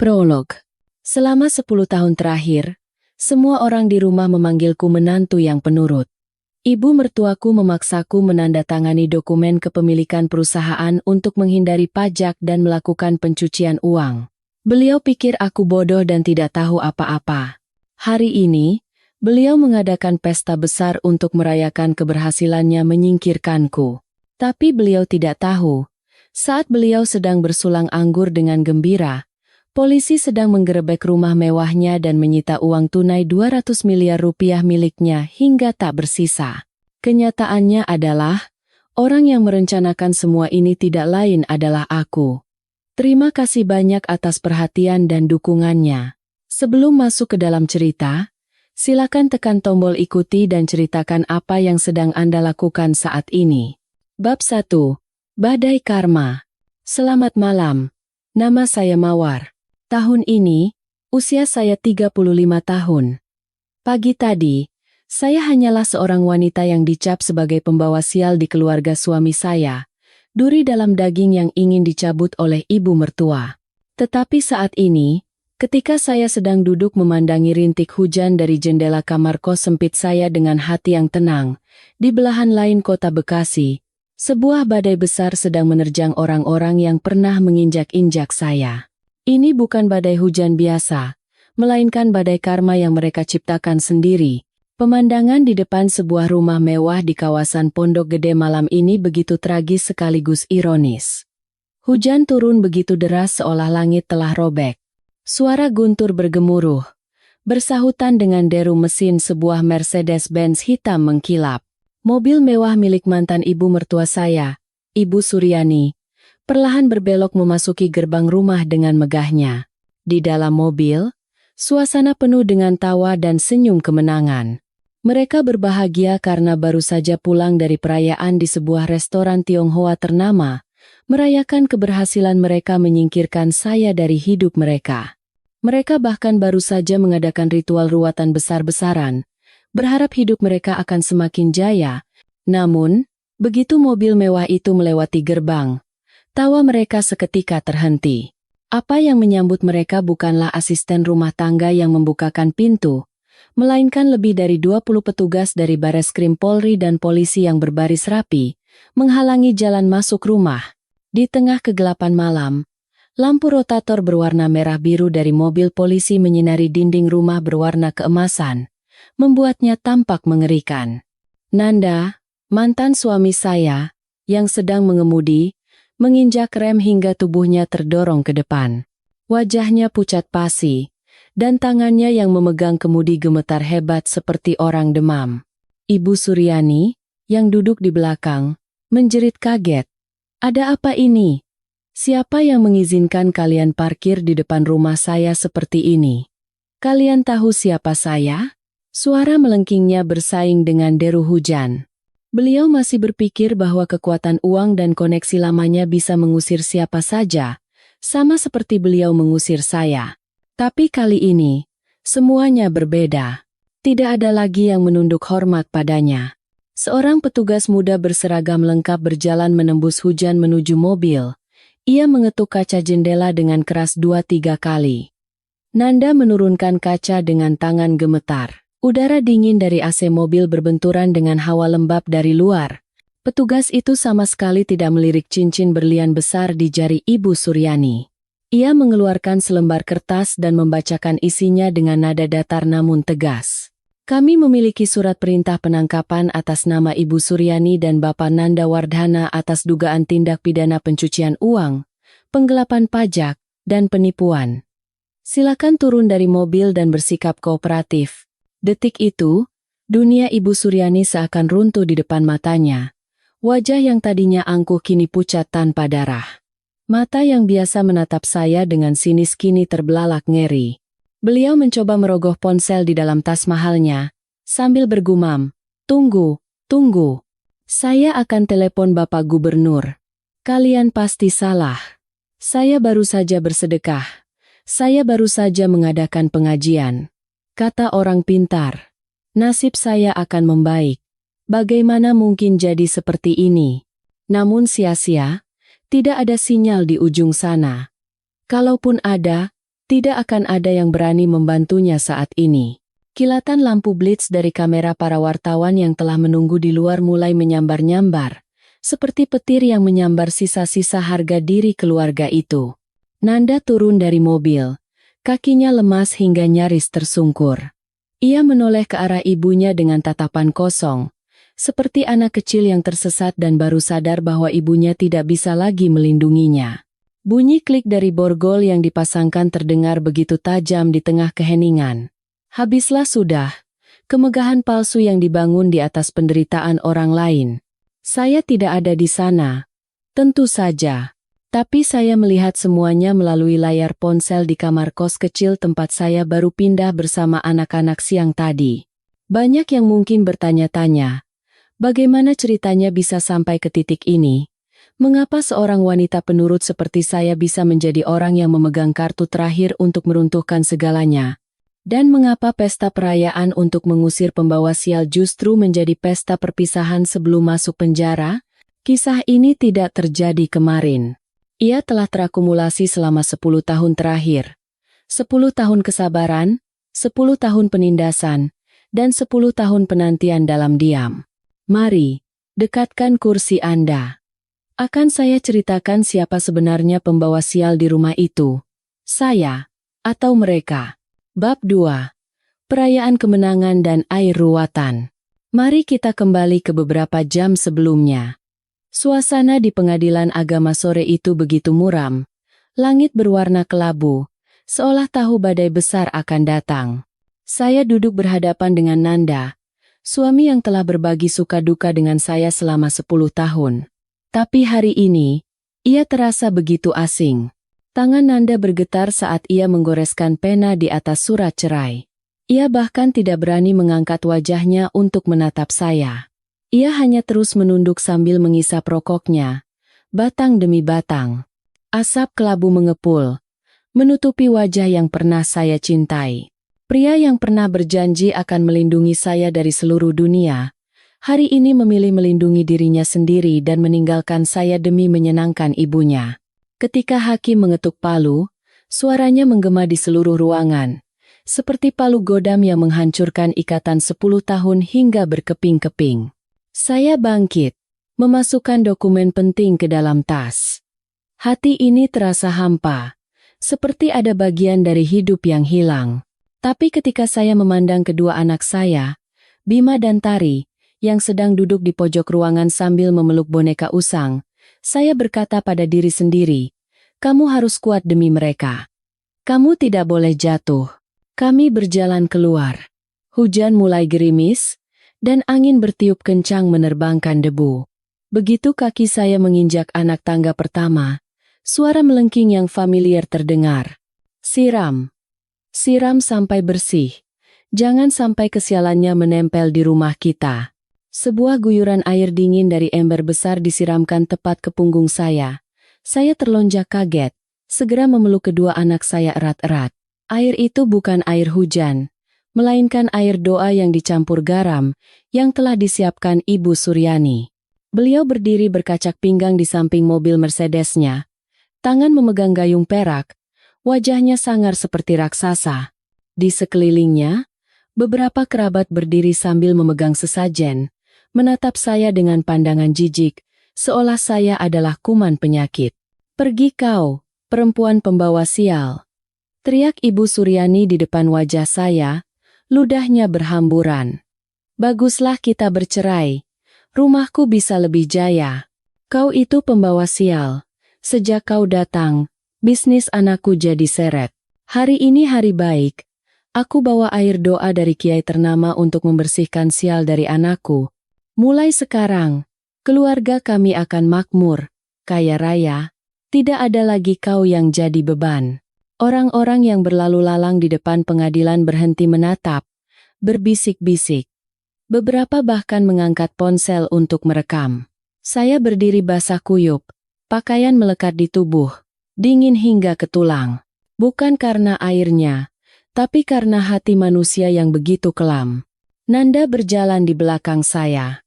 Prolog. Selama 10 tahun terakhir, semua orang di rumah memanggilku menantu yang penurut. Ibu mertuaku memaksaku menandatangani dokumen kepemilikan perusahaan untuk menghindari pajak dan melakukan pencucian uang. Beliau pikir aku bodoh dan tidak tahu apa-apa. Hari ini, beliau mengadakan pesta besar untuk merayakan keberhasilannya menyingkirkanku. Tapi beliau tidak tahu, saat beliau sedang bersulang anggur dengan gembira, polisi sedang menggerebek rumah mewahnya dan menyita uang tunai 200 miliar rupiah miliknya hingga tak bersisa. Kenyataannya adalah, orang yang merencanakan semua ini tidak lain adalah aku. Terima kasih banyak atas perhatian dan dukungannya. Sebelum masuk ke dalam cerita, silakan tekan tombol ikuti dan ceritakan apa yang sedang Anda lakukan saat ini. Bab 1. Badai Karma. Selamat malam. Nama saya Mawar. Tahun ini, usia saya 35 tahun. Pagi tadi, saya hanyalah seorang wanita yang dicap sebagai pembawa sial di keluarga suami saya, duri dalam daging yang ingin dicabut oleh ibu mertua. Tetapi saat ini, ketika saya sedang duduk memandangi rintik hujan dari jendela kamar kos sempit saya dengan hati yang tenang, di belahan lain kota Bekasi, sebuah badai besar sedang menerjang orang-orang yang pernah menginjak-injak saya. Ini bukan badai hujan biasa, melainkan badai karma yang mereka ciptakan sendiri. Pemandangan di depan sebuah rumah mewah di kawasan Pondok Gede malam ini begitu tragis sekaligus ironis. Hujan turun begitu deras seolah langit telah robek. Suara guntur bergemuruh, bersahutan dengan deru mesin sebuah Mercedes-Benz hitam mengkilap. Mobil mewah milik mantan ibu mertua saya, Ibu Suryani, perlahan berbelok memasuki gerbang rumah dengan megahnya. Di dalam mobil, suasana penuh dengan tawa dan senyum kemenangan. Mereka berbahagia karena baru saja pulang dari perayaan di sebuah restoran Tionghoa ternama, merayakan keberhasilan mereka menyingkirkan saya dari hidup mereka. Mereka bahkan baru saja mengadakan ritual ruatan besar-besaran, berharap hidup mereka akan semakin jaya. Namun, begitu mobil mewah itu melewati gerbang, tawa mereka seketika terhenti. Apa yang menyambut mereka bukanlah asisten rumah tangga yang membukakan pintu, melainkan lebih dari 20 petugas dari Bareskrim Polri dan polisi yang berbaris rapi, menghalangi jalan masuk rumah. Di tengah kegelapan malam, lampu rotator berwarna merah biru dari mobil polisi menyinari dinding rumah berwarna keemasan, membuatnya tampak mengerikan. Nanda, mantan suami saya, yang sedang mengemudi, menginjak rem hingga tubuhnya terdorong ke depan. Wajahnya pucat pasi, dan tangannya yang memegang kemudi gemetar hebat seperti orang demam. Ibu Suryani, yang duduk di belakang, menjerit kaget. Ada apa ini? Siapa yang mengizinkan kalian parkir di depan rumah saya seperti ini? Kalian tahu siapa saya? Suara melengkingnya bersaing dengan deru hujan. Beliau masih berpikir bahwa kekuatan uang dan koneksi lamanya bisa mengusir siapa saja, sama seperti beliau mengusir saya. Tapi kali ini, semuanya berbeda. Tidak ada lagi yang menunduk hormat padanya. Seorang petugas muda berseragam lengkap berjalan menembus hujan menuju mobil. Ia mengetuk kaca jendela dengan keras 2-3 kali. Nanda menurunkan kaca dengan tangan gemetar. Udara dingin dari AC mobil berbenturan dengan hawa lembab dari luar. Petugas itu sama sekali tidak melirik cincin berlian besar di jari Ibu Suryani. Ia mengeluarkan selembar kertas dan membacakan isinya dengan nada datar namun tegas. Kami memiliki surat perintah penangkapan atas nama Ibu Suryani dan Bapak Nanda Wardhana atas dugaan tindak pidana pencucian uang, penggelapan pajak, dan penipuan. Silakan turun dari mobil dan bersikap kooperatif. Detik itu, dunia Ibu Suryani seakan runtuh di depan matanya. Wajah yang tadinya angkuh kini pucat tanpa darah. Mata yang biasa menatap saya dengan sinis kini terbelalak ngeri. Beliau mencoba merogoh ponsel di dalam tas mahalnya, sambil bergumam, "Tunggu, tunggu. Saya akan telepon Bapak Gubernur. Kalian pasti salah. Saya baru saja bersedekah. Saya baru saja mengadakan pengajian. Kata orang pintar, nasib saya akan membaik. Bagaimana mungkin jadi seperti ini? Namun sia-sia, tidak ada sinyal di ujung sana. Kalaupun ada, Tidak akan ada yang berani membantunya saat ini. Kilatan lampu blitz dari kamera para wartawan yang telah menunggu di luar mulai menyambar-nyambar, seperti petir yang menyambar sisa-sisa harga diri keluarga itu. Nanda turun dari mobil, kakinya lemas hingga nyaris tersungkur. Ia menoleh ke arah ibunya dengan tatapan kosong, seperti anak kecil yang tersesat dan baru sadar bahwa ibunya tidak bisa lagi melindunginya. Bunyi klik dari borgol yang dipasangkan terdengar begitu tajam di tengah keheningan. Habislah sudah, kemegahan palsu yang dibangun di atas penderitaan orang lain. Saya tidak ada di sana. Tentu saja. Tapi saya melihat semuanya melalui layar ponsel di kamar kos kecil tempat saya baru pindah bersama anak-anak siang tadi. Banyak yang mungkin bertanya-tanya, bagaimana ceritanya bisa sampai ke titik ini? Mengapa seorang wanita penurut seperti saya bisa menjadi orang yang memegang kartu terakhir untuk meruntuhkan segalanya? Dan mengapa pesta perayaan untuk mengusir pembawa sial justru menjadi pesta perpisahan sebelum masuk penjara? Kisah ini tidak terjadi kemarin. Ia telah terakumulasi selama 10 tahun terakhir. 10 tahun kesabaran, 10 tahun penindasan, dan 10 tahun penantian dalam diam. Mari, dekatkan kursi Anda. Akan saya ceritakan siapa sebenarnya pembawa sial di rumah itu. Saya, atau mereka. Bab 2. Perayaan kemenangan dan air ruwatan. Mari kita kembali ke beberapa jam sebelumnya. Suasana di pengadilan agama sore itu begitu muram. Langit berwarna kelabu, seolah tahu badai besar akan datang. Saya duduk berhadapan dengan Nanda, suami yang telah berbagi suka duka dengan saya selama 10 tahun. Tapi hari ini, ia terasa begitu asing. Tangan Nanda bergetar saat ia menggoreskan pena di atas surat cerai. Ia bahkan tidak berani mengangkat wajahnya untuk menatap saya. Ia hanya terus menunduk sambil mengisap rokoknya, batang demi batang. Asap kelabu mengepul, menutupi wajah yang pernah saya cintai. Pria yang pernah berjanji akan melindungi saya dari seluruh dunia, hari ini memilih melindungi dirinya sendiri dan meninggalkan saya demi menyenangkan ibunya. Ketika hakim mengetuk palu, suaranya menggema di seluruh ruangan, seperti palu godam yang menghancurkan ikatan 10 tahun hingga berkeping-keping. Saya bangkit, memasukkan dokumen penting ke dalam tas. Hati ini terasa hampa, seperti ada bagian dari hidup yang hilang. Tapi ketika saya memandang kedua anak saya, Bima dan Tari, yang sedang duduk di pojok ruangan sambil memeluk boneka usang, saya berkata pada diri sendiri, kamu harus kuat demi mereka. Kamu tidak boleh jatuh. Kami berjalan keluar. Hujan mulai gerimis, dan angin bertiup kencang menerbangkan debu. Begitu kaki saya menginjak anak tangga pertama, suara melengking yang familiar terdengar. Siram. Siram sampai bersih. Jangan sampai kesialannya menempel di rumah kita. Sebuah guyuran air dingin dari ember besar disiramkan tepat ke punggung saya. Saya terlonjak kaget, segera memeluk kedua anak saya erat-erat. Air itu bukan air hujan, melainkan air doa yang dicampur garam, yang telah disiapkan Ibu Suryani. Beliau berdiri berkacak pinggang di samping mobil Mercedesnya, tangan memegang gayung perak, wajahnya sangar seperti raksasa. Di sekelilingnya, beberapa kerabat berdiri sambil memegang sesajen, menatap saya dengan pandangan jijik, seolah saya adalah kuman penyakit. Pergi kau, perempuan pembawa sial. Teriak Ibu Suryani di depan wajah saya, ludahnya berhamburan. Baguslah kita bercerai. Rumahku bisa lebih jaya. Kau itu pembawa sial. Sejak kau datang, bisnis anakku jadi seret. Hari ini hari baik. Aku bawa air doa dari kiai ternama untuk membersihkan sial dari anakku. Mulai sekarang, keluarga kami akan makmur, kaya raya, tidak ada lagi kau yang jadi beban. Orang-orang yang berlalu lalang di depan pengadilan berhenti menatap, berbisik-bisik. Beberapa bahkan mengangkat ponsel untuk merekam. Saya berdiri basah kuyup, pakaian melekat di tubuh, dingin hingga ke tulang. Bukan karena airnya, tapi karena hati manusia yang begitu kelam. Nanda berjalan di belakang saya.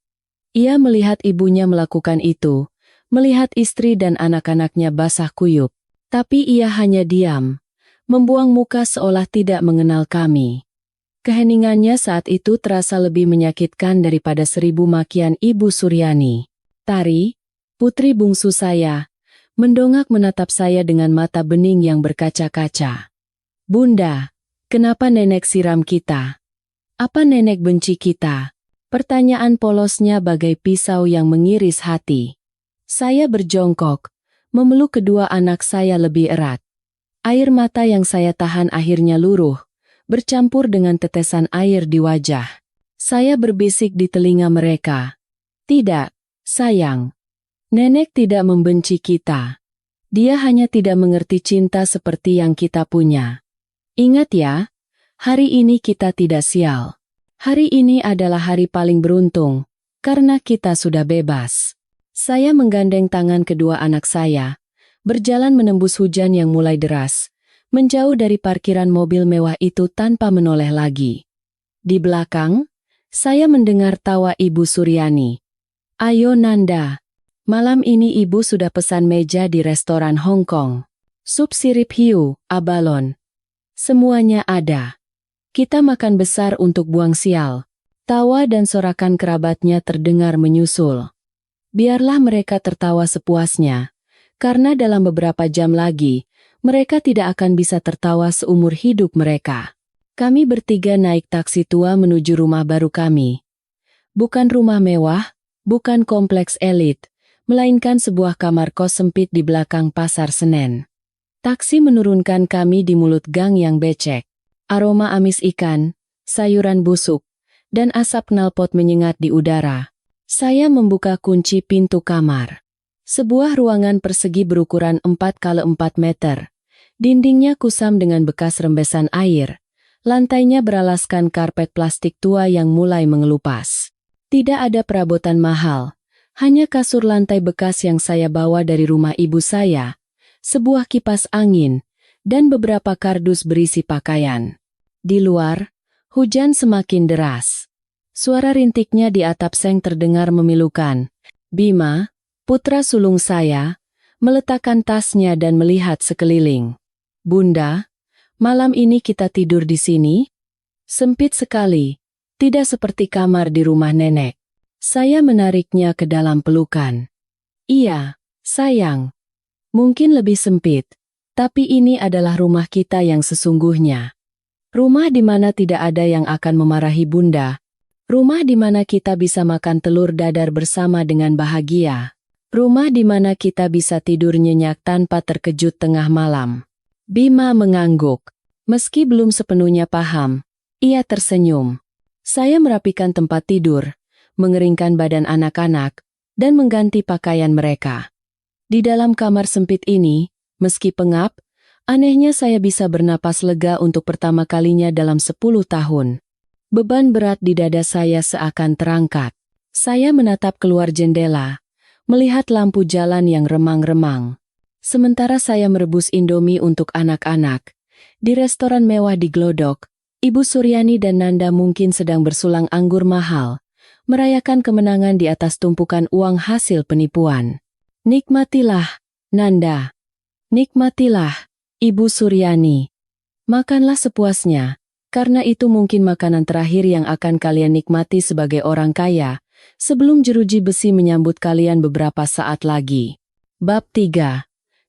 Ia melihat ibunya melakukan itu, melihat istri dan anak-anaknya basah kuyup. Tapi ia hanya diam, membuang muka seolah tidak mengenal kami. Keheningannya saat itu terasa lebih menyakitkan daripada 1000 makian Ibu Suryani. Tari, putri bungsu saya, mendongak menatap saya dengan mata bening yang berkaca-kaca. Bunda, kenapa nenek siram kita? Apa nenek benci kita? Pertanyaan polosnya bagai pisau yang mengiris hati. Saya berjongkok, memeluk kedua anak saya lebih erat. Air mata yang saya tahan akhirnya luruh, bercampur dengan tetesan air di wajah. Saya berbisik di telinga mereka. Tidak, sayang. Nenek tidak membenci kita. Dia hanya tidak mengerti cinta seperti yang kita punya. Ingat ya, hari ini kita tidak sial. Hari ini adalah hari paling beruntung, karena kita sudah bebas. Saya menggandeng tangan kedua anak saya, berjalan menembus hujan yang mulai deras, menjauh dari parkiran mobil mewah itu tanpa menoleh lagi. Di belakang, saya mendengar tawa Ibu Suryani. Ayo Nanda, malam ini ibu sudah pesan meja di restoran Hong Kong. Sup sirip hiu, abalon. Semuanya ada. Kita makan besar untuk buang sial. Tawa dan sorakan kerabatnya terdengar menyusul. Biarlah mereka tertawa sepuasnya, karena dalam beberapa jam lagi, mereka tidak akan bisa tertawa seumur hidup mereka. Kami bertiga naik taksi tua menuju rumah baru kami. Bukan rumah mewah, bukan kompleks elit, melainkan sebuah kamar kos sempit di belakang Pasar Senen. Taksi menurunkan kami di mulut gang yang becek. Aroma amis ikan, sayuran busuk, dan asap knalpot menyengat di udara. Saya membuka kunci pintu kamar. Sebuah ruangan persegi berukuran 4x4 meter. Dindingnya kusam dengan bekas rembesan air. Lantainya beralaskan karpet plastik tua yang mulai mengelupas. Tidak ada perabotan mahal, hanya kasur lantai bekas yang saya bawa dari rumah ibu saya, sebuah kipas angin, dan beberapa kardus berisi pakaian. Di luar, hujan semakin deras. Suara rintiknya di atap seng terdengar memilukan. Bima, putra sulung saya, meletakkan tasnya dan melihat sekeliling. Bunda, malam ini kita tidur di sini? Sempit sekali, tidak seperti kamar di rumah nenek. Saya menariknya ke dalam pelukan. Iya, sayang. Mungkin lebih sempit, tapi ini adalah rumah kita yang sesungguhnya. Rumah di mana tidak ada yang akan memarahi Bunda. Rumah di mana kita bisa makan telur dadar bersama dengan bahagia. Rumah di mana kita bisa tidur nyenyak tanpa terkejut tengah malam. Bima mengangguk. Meski belum sepenuhnya paham, ia tersenyum. Saya merapikan tempat tidur, mengeringkan badan anak-anak, dan mengganti pakaian mereka. Di dalam kamar sempit ini, meski pengap, anehnya saya bisa bernapas lega untuk pertama kalinya dalam 10 tahun. Beban berat di dada saya seakan terangkat. Saya menatap keluar jendela, melihat lampu jalan yang remang-remang. Sementara saya merebus Indomie untuk anak-anak, di restoran mewah di Glodok, Ibu Suryani dan Nanda mungkin sedang bersulang anggur mahal, merayakan kemenangan di atas tumpukan uang hasil penipuan. Nikmatilah, Nanda. Nikmatilah, Ibu Suryani. Makanlah sepuasnya, karena itu mungkin makanan terakhir yang akan kalian nikmati sebagai orang kaya, sebelum jeruji besi menyambut kalian beberapa saat lagi. Bab 3.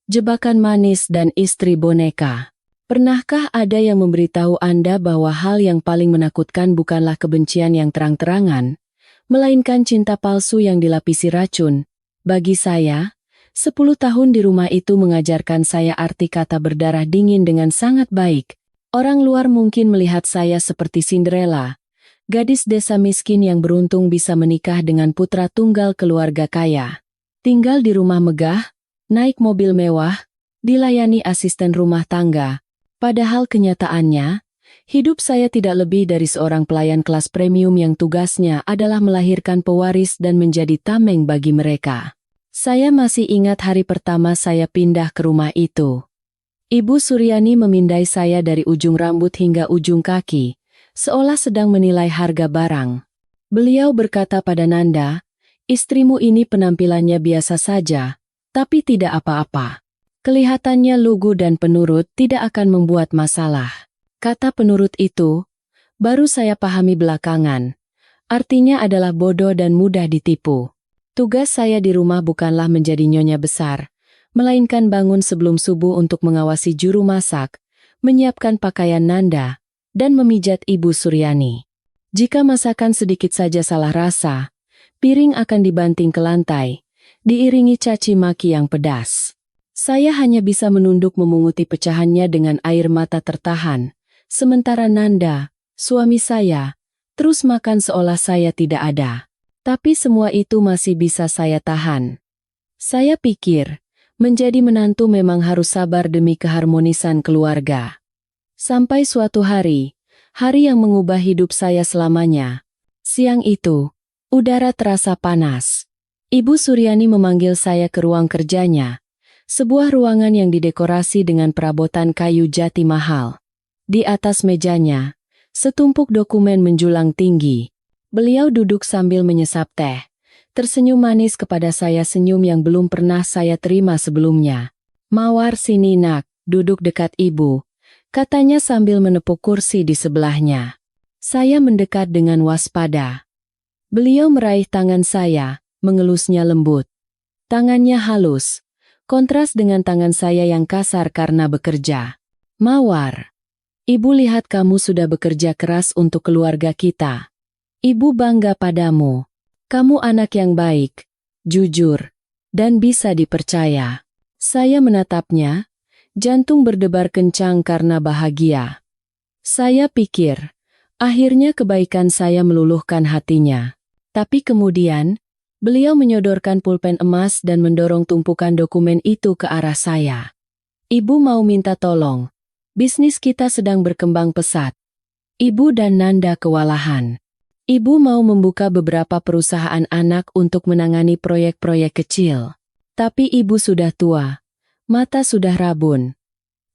Jebakan manis dan istri boneka. Pernahkah ada yang memberitahu Anda bahwa hal yang paling menakutkan bukanlah kebencian yang terang-terangan, melainkan cinta palsu yang dilapisi racun? Bagi saya, 10 tahun di rumah itu mengajarkan saya arti kata berdarah dingin dengan sangat baik. Orang luar mungkin melihat saya seperti Cinderella, gadis desa miskin yang beruntung bisa menikah dengan putra tunggal keluarga kaya. Tinggal di rumah megah, naik mobil mewah, dilayani asisten rumah tangga. Padahal kenyataannya, hidup saya tidak lebih dari seorang pelayan kelas premium yang tugasnya adalah melahirkan pewaris dan menjadi tameng bagi mereka. Saya masih ingat hari pertama saya pindah ke rumah itu. Ibu Suryani memindai saya dari ujung rambut hingga ujung kaki, seolah sedang menilai harga barang. Beliau berkata pada Nanda, istrimu ini penampilannya biasa saja, tapi tidak apa-apa. Kelihatannya lugu dan penurut tidak akan membuat masalah. Kata penurut itu, baru saya pahami belakangan. Artinya adalah bodoh dan mudah ditipu. Tugas saya di rumah bukanlah menjadi nyonya besar, melainkan bangun sebelum subuh untuk mengawasi juru masak, menyiapkan pakaian Nanda, dan memijat Ibu Suryani. Jika masakan sedikit saja salah rasa, piring akan dibanting ke lantai, diiringi caci maki yang pedas. Saya hanya bisa menunduk memunguti pecahannya dengan air mata tertahan, sementara Nanda, suami saya, terus makan seolah saya tidak ada. Tapi semua itu masih bisa saya tahan. Saya pikir, menjadi menantu memang harus sabar demi keharmonisan keluarga. Sampai suatu hari yang mengubah hidup saya selamanya. Siang itu, udara terasa panas. Ibu Suryani memanggil saya ke ruang kerjanya. Sebuah ruangan yang didekorasi dengan perabotan kayu jati mahal. Di atas mejanya, setumpuk dokumen menjulang tinggi. Beliau duduk sambil menyesap teh. Tersenyum manis kepada saya, senyum yang belum pernah saya terima sebelumnya. "Mawar, sini nak, duduk dekat ibu," katanya sambil menepuk kursi di sebelahnya. Saya mendekat dengan waspada. Beliau meraih tangan saya, mengelusnya lembut. Tangannya halus, kontras dengan tangan saya yang kasar karena bekerja. "Mawar, ibu lihat kamu sudah bekerja keras untuk keluarga kita. Ibu bangga padamu. Kamu anak yang baik, jujur, dan bisa dipercaya." Saya menatapnya, jantung berdebar kencang karena bahagia. Saya pikir, akhirnya kebaikan saya meluluhkan hatinya. Tapi kemudian, beliau menyodorkan pulpen emas dan mendorong tumpukan dokumen itu ke arah saya. "Ibu mau minta tolong. Bisnis kita sedang berkembang pesat." Ibu dan Nanda kewalahan. Ibu mau membuka beberapa perusahaan anak untuk menangani proyek-proyek kecil. Tapi ibu sudah tua. Mata sudah rabun.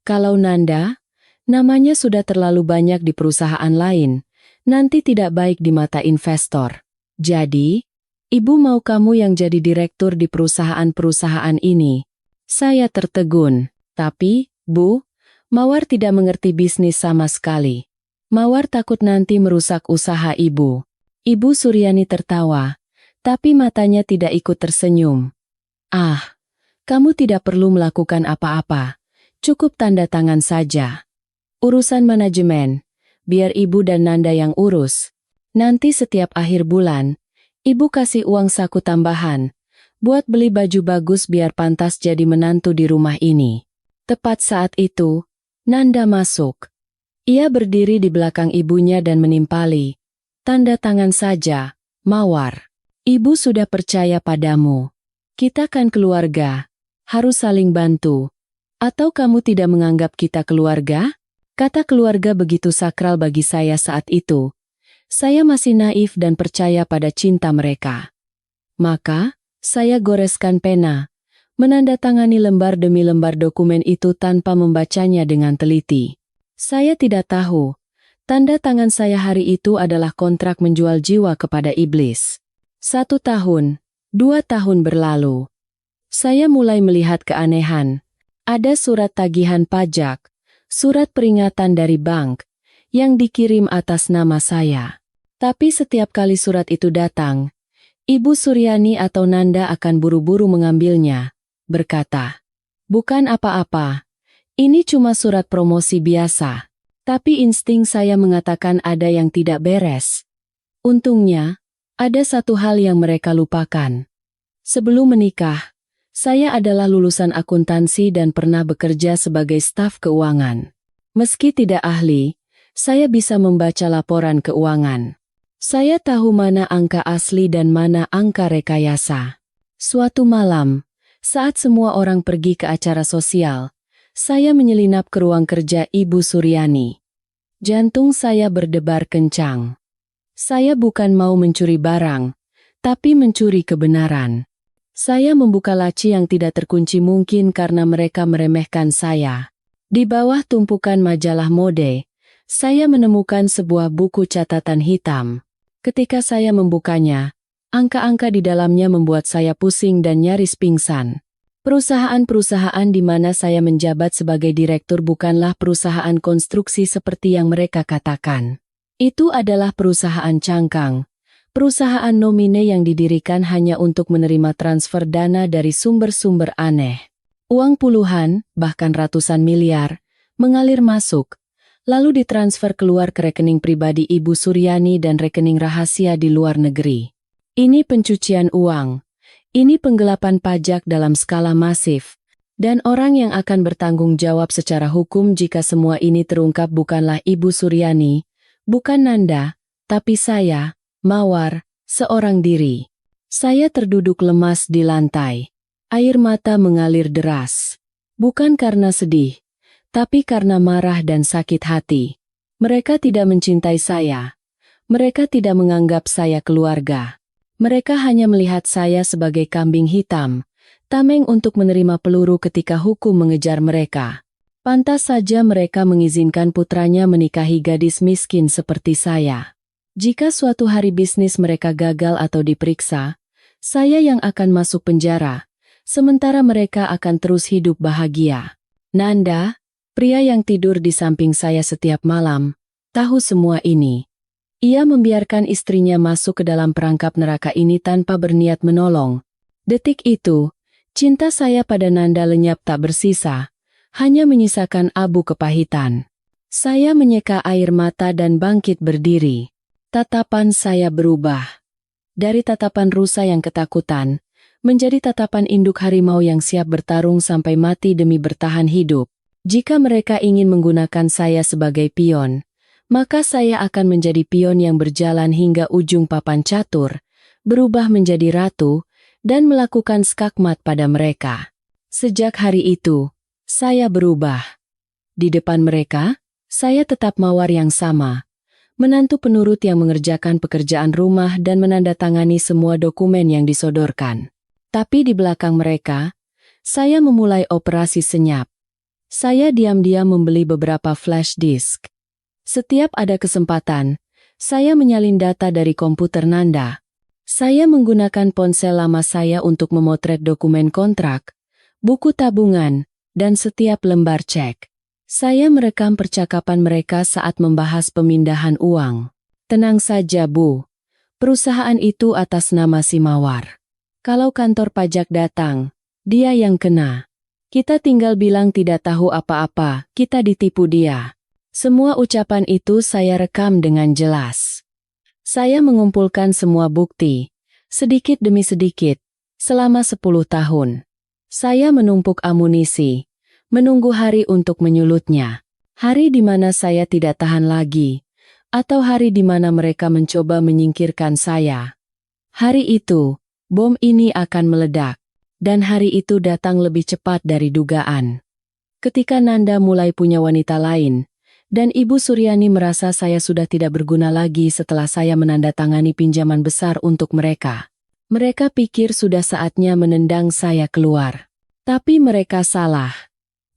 Kalau Nanda, namanya sudah terlalu banyak di perusahaan lain, nanti tidak baik di mata investor. Jadi, ibu mau kamu yang jadi direktur di perusahaan-perusahaan ini. Saya tertegun. Tapi, Bu, Mawar tidak mengerti bisnis sama sekali. Mawar takut nanti merusak usaha ibu. Ibu Suryani tertawa, tapi matanya tidak ikut tersenyum. "Ah, kamu tidak perlu melakukan apa-apa. Cukup tanda tangan saja. Urusan manajemen, biar ibu dan Nanda yang urus. Nanti setiap akhir bulan, ibu kasih uang saku tambahan, buat beli baju bagus biar pantas jadi menantu di rumah ini." Tepat saat itu, Nanda masuk. Ia berdiri di belakang ibunya dan menimpali. "Tanda tangan saja, Mawar. Ibu sudah percaya padamu. Kita kan keluarga, harus saling bantu. Atau kamu tidak menganggap kita keluarga?" Kata keluarga begitu sakral bagi saya saat itu. Saya masih naif dan percaya pada cinta mereka. Maka, saya goreskan pena, menandatangani lembar demi lembar dokumen itu tanpa membacanya dengan teliti. Saya tidak tahu, tanda tangan saya hari itu adalah kontrak menjual jiwa kepada iblis. 1 tahun, 2 tahun berlalu. Saya mulai melihat keanehan. Ada surat tagihan pajak, surat peringatan dari bank, yang dikirim atas nama saya. Tapi setiap kali surat itu datang, Ibu Suryani atau Nanda akan buru-buru mengambilnya, berkata, "Bukan apa-apa, ini cuma surat promosi biasa." Tapi insting saya mengatakan ada yang tidak beres. Untungnya, ada satu hal yang mereka lupakan. Sebelum menikah, saya adalah lulusan akuntansi dan pernah bekerja sebagai staf keuangan. Meski tidak ahli, saya bisa membaca laporan keuangan. Saya tahu mana angka asli dan mana angka rekayasa. Suatu malam, saat semua orang pergi ke acara sosial, saya menyelinap ke ruang kerja Ibu Suryani. Jantung saya berdebar kencang. Saya bukan mau mencuri barang, tapi mencuri kebenaran. Saya membuka laci yang tidak terkunci mungkin karena mereka meremehkan saya. Di bawah tumpukan majalah mode, saya menemukan sebuah buku catatan hitam. Ketika saya membukanya, angka-angka di dalamnya membuat saya pusing dan nyaris pingsan. Perusahaan-perusahaan di mana saya menjabat sebagai direktur bukanlah perusahaan konstruksi seperti yang mereka katakan. Itu adalah perusahaan cangkang. Perusahaan nomine yang didirikan hanya untuk menerima transfer dana dari sumber-sumber aneh. Uang puluhan, bahkan ratusan miliar, mengalir masuk, lalu ditransfer keluar ke rekening pribadi Ibu Suryani dan rekening rahasia di luar negeri. Ini pencucian uang. Ini penggelapan pajak dalam skala masif. Dan orang yang akan bertanggung jawab secara hukum jika semua ini terungkap bukanlah Ibu Suryani, bukan Nanda, tapi saya, Mawar, seorang diri. Saya terduduk lemas di lantai. Air mata mengalir deras. Bukan karena sedih, tapi karena marah dan sakit hati. Mereka tidak mencintai saya. Mereka tidak menganggap saya keluarga. Mereka hanya melihat saya sebagai kambing hitam, tameng untuk menerima peluru ketika hukum mengejar mereka. Pantas saja mereka mengizinkan putranya menikahi gadis miskin seperti saya. Jika suatu hari bisnis mereka gagal atau diperiksa, saya yang akan masuk penjara, sementara mereka akan terus hidup bahagia. Nanda, pria yang tidur di samping saya setiap malam, tahu semua ini. Ia membiarkan istrinya masuk ke dalam perangkap neraka ini tanpa berniat menolong. Detik itu, cinta saya pada Nanda lenyap tak bersisa, hanya menyisakan abu kepahitan. Saya menyeka air mata dan bangkit berdiri. Tatapan saya berubah. Dari tatapan rusa yang ketakutan, menjadi tatapan induk harimau yang siap bertarung sampai mati demi bertahan hidup. Jika mereka ingin menggunakan saya sebagai pion, maka saya akan menjadi pion yang berjalan hingga ujung papan catur, berubah menjadi ratu, dan melakukan skakmat pada mereka. Sejak hari itu, saya berubah. Di depan mereka, saya tetap Mawar yang sama, menantu penurut yang mengerjakan pekerjaan rumah dan menandatangani semua dokumen yang disodorkan. Tapi di belakang mereka, saya memulai operasi senyap. Saya diam-diam membeli beberapa flash disk. Setiap ada kesempatan, saya menyalin data dari komputer Nanda. Saya menggunakan ponsel lama saya untuk memotret dokumen kontrak, buku tabungan, dan setiap lembar cek. Saya merekam percakapan mereka saat membahas pemindahan uang. Tenang saja, Bu. Perusahaan itu atas nama si Mawar. Kalau kantor pajak datang, dia yang kena. Kita tinggal bilang tidak tahu apa-apa, kita ditipu dia. Semua ucapan itu saya rekam dengan jelas. Saya mengumpulkan semua bukti, sedikit demi sedikit, selama 10 tahun. Saya menumpuk amunisi, menunggu hari untuk menyulutnya. Hari di mana saya tidak tahan lagi, atau hari di mana mereka mencoba menyingkirkan saya. Hari itu, bom ini akan meledak, dan hari itu datang lebih cepat dari dugaan. Ketika Nanda mulai punya wanita lain, dan Ibu Suryani merasa saya sudah tidak berguna lagi setelah saya menandatangani pinjaman besar untuk mereka. Mereka pikir sudah saatnya menendang saya keluar. Tapi mereka salah.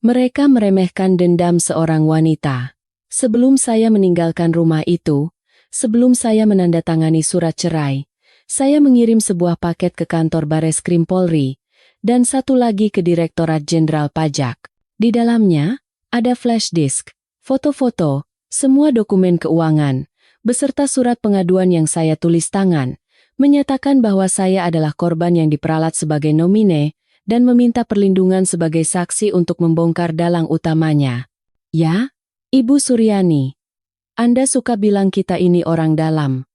Mereka meremehkan dendam seorang wanita. Sebelum saya meninggalkan rumah itu, sebelum saya menandatangani surat cerai, saya mengirim sebuah paket ke kantor Bareskrim Polri, dan satu lagi ke Direktorat Jenderal Pajak. Di dalamnya, ada flash disk, foto-foto, semua dokumen keuangan, beserta surat pengaduan yang saya tulis tangan, menyatakan bahwa saya adalah korban yang diperalat sebagai nomine, dan meminta perlindungan sebagai saksi untuk membongkar dalang utamanya. Ya, Ibu Suryani, Anda suka bilang kita ini orang dalam.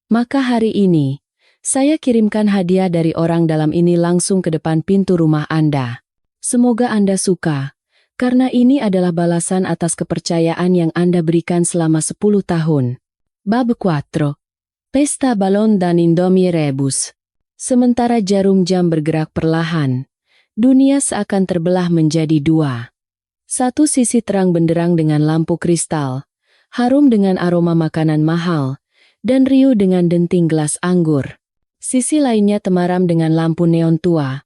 Maka hari ini, saya kirimkan hadiah dari orang dalam ini langsung ke depan pintu rumah Anda. Semoga Anda suka. Karena ini adalah balasan atas kepercayaan yang Anda berikan selama 10 tahun. Bab 4. Pesta balon dan Indomie rebus. Sementara jarum jam bergerak perlahan, dunia seakan terbelah menjadi dua. Satu sisi terang benderang dengan lampu kristal, harum dengan aroma makanan mahal, dan riuh dengan denting gelas anggur. Sisi lainnya temaram dengan lampu neon tua,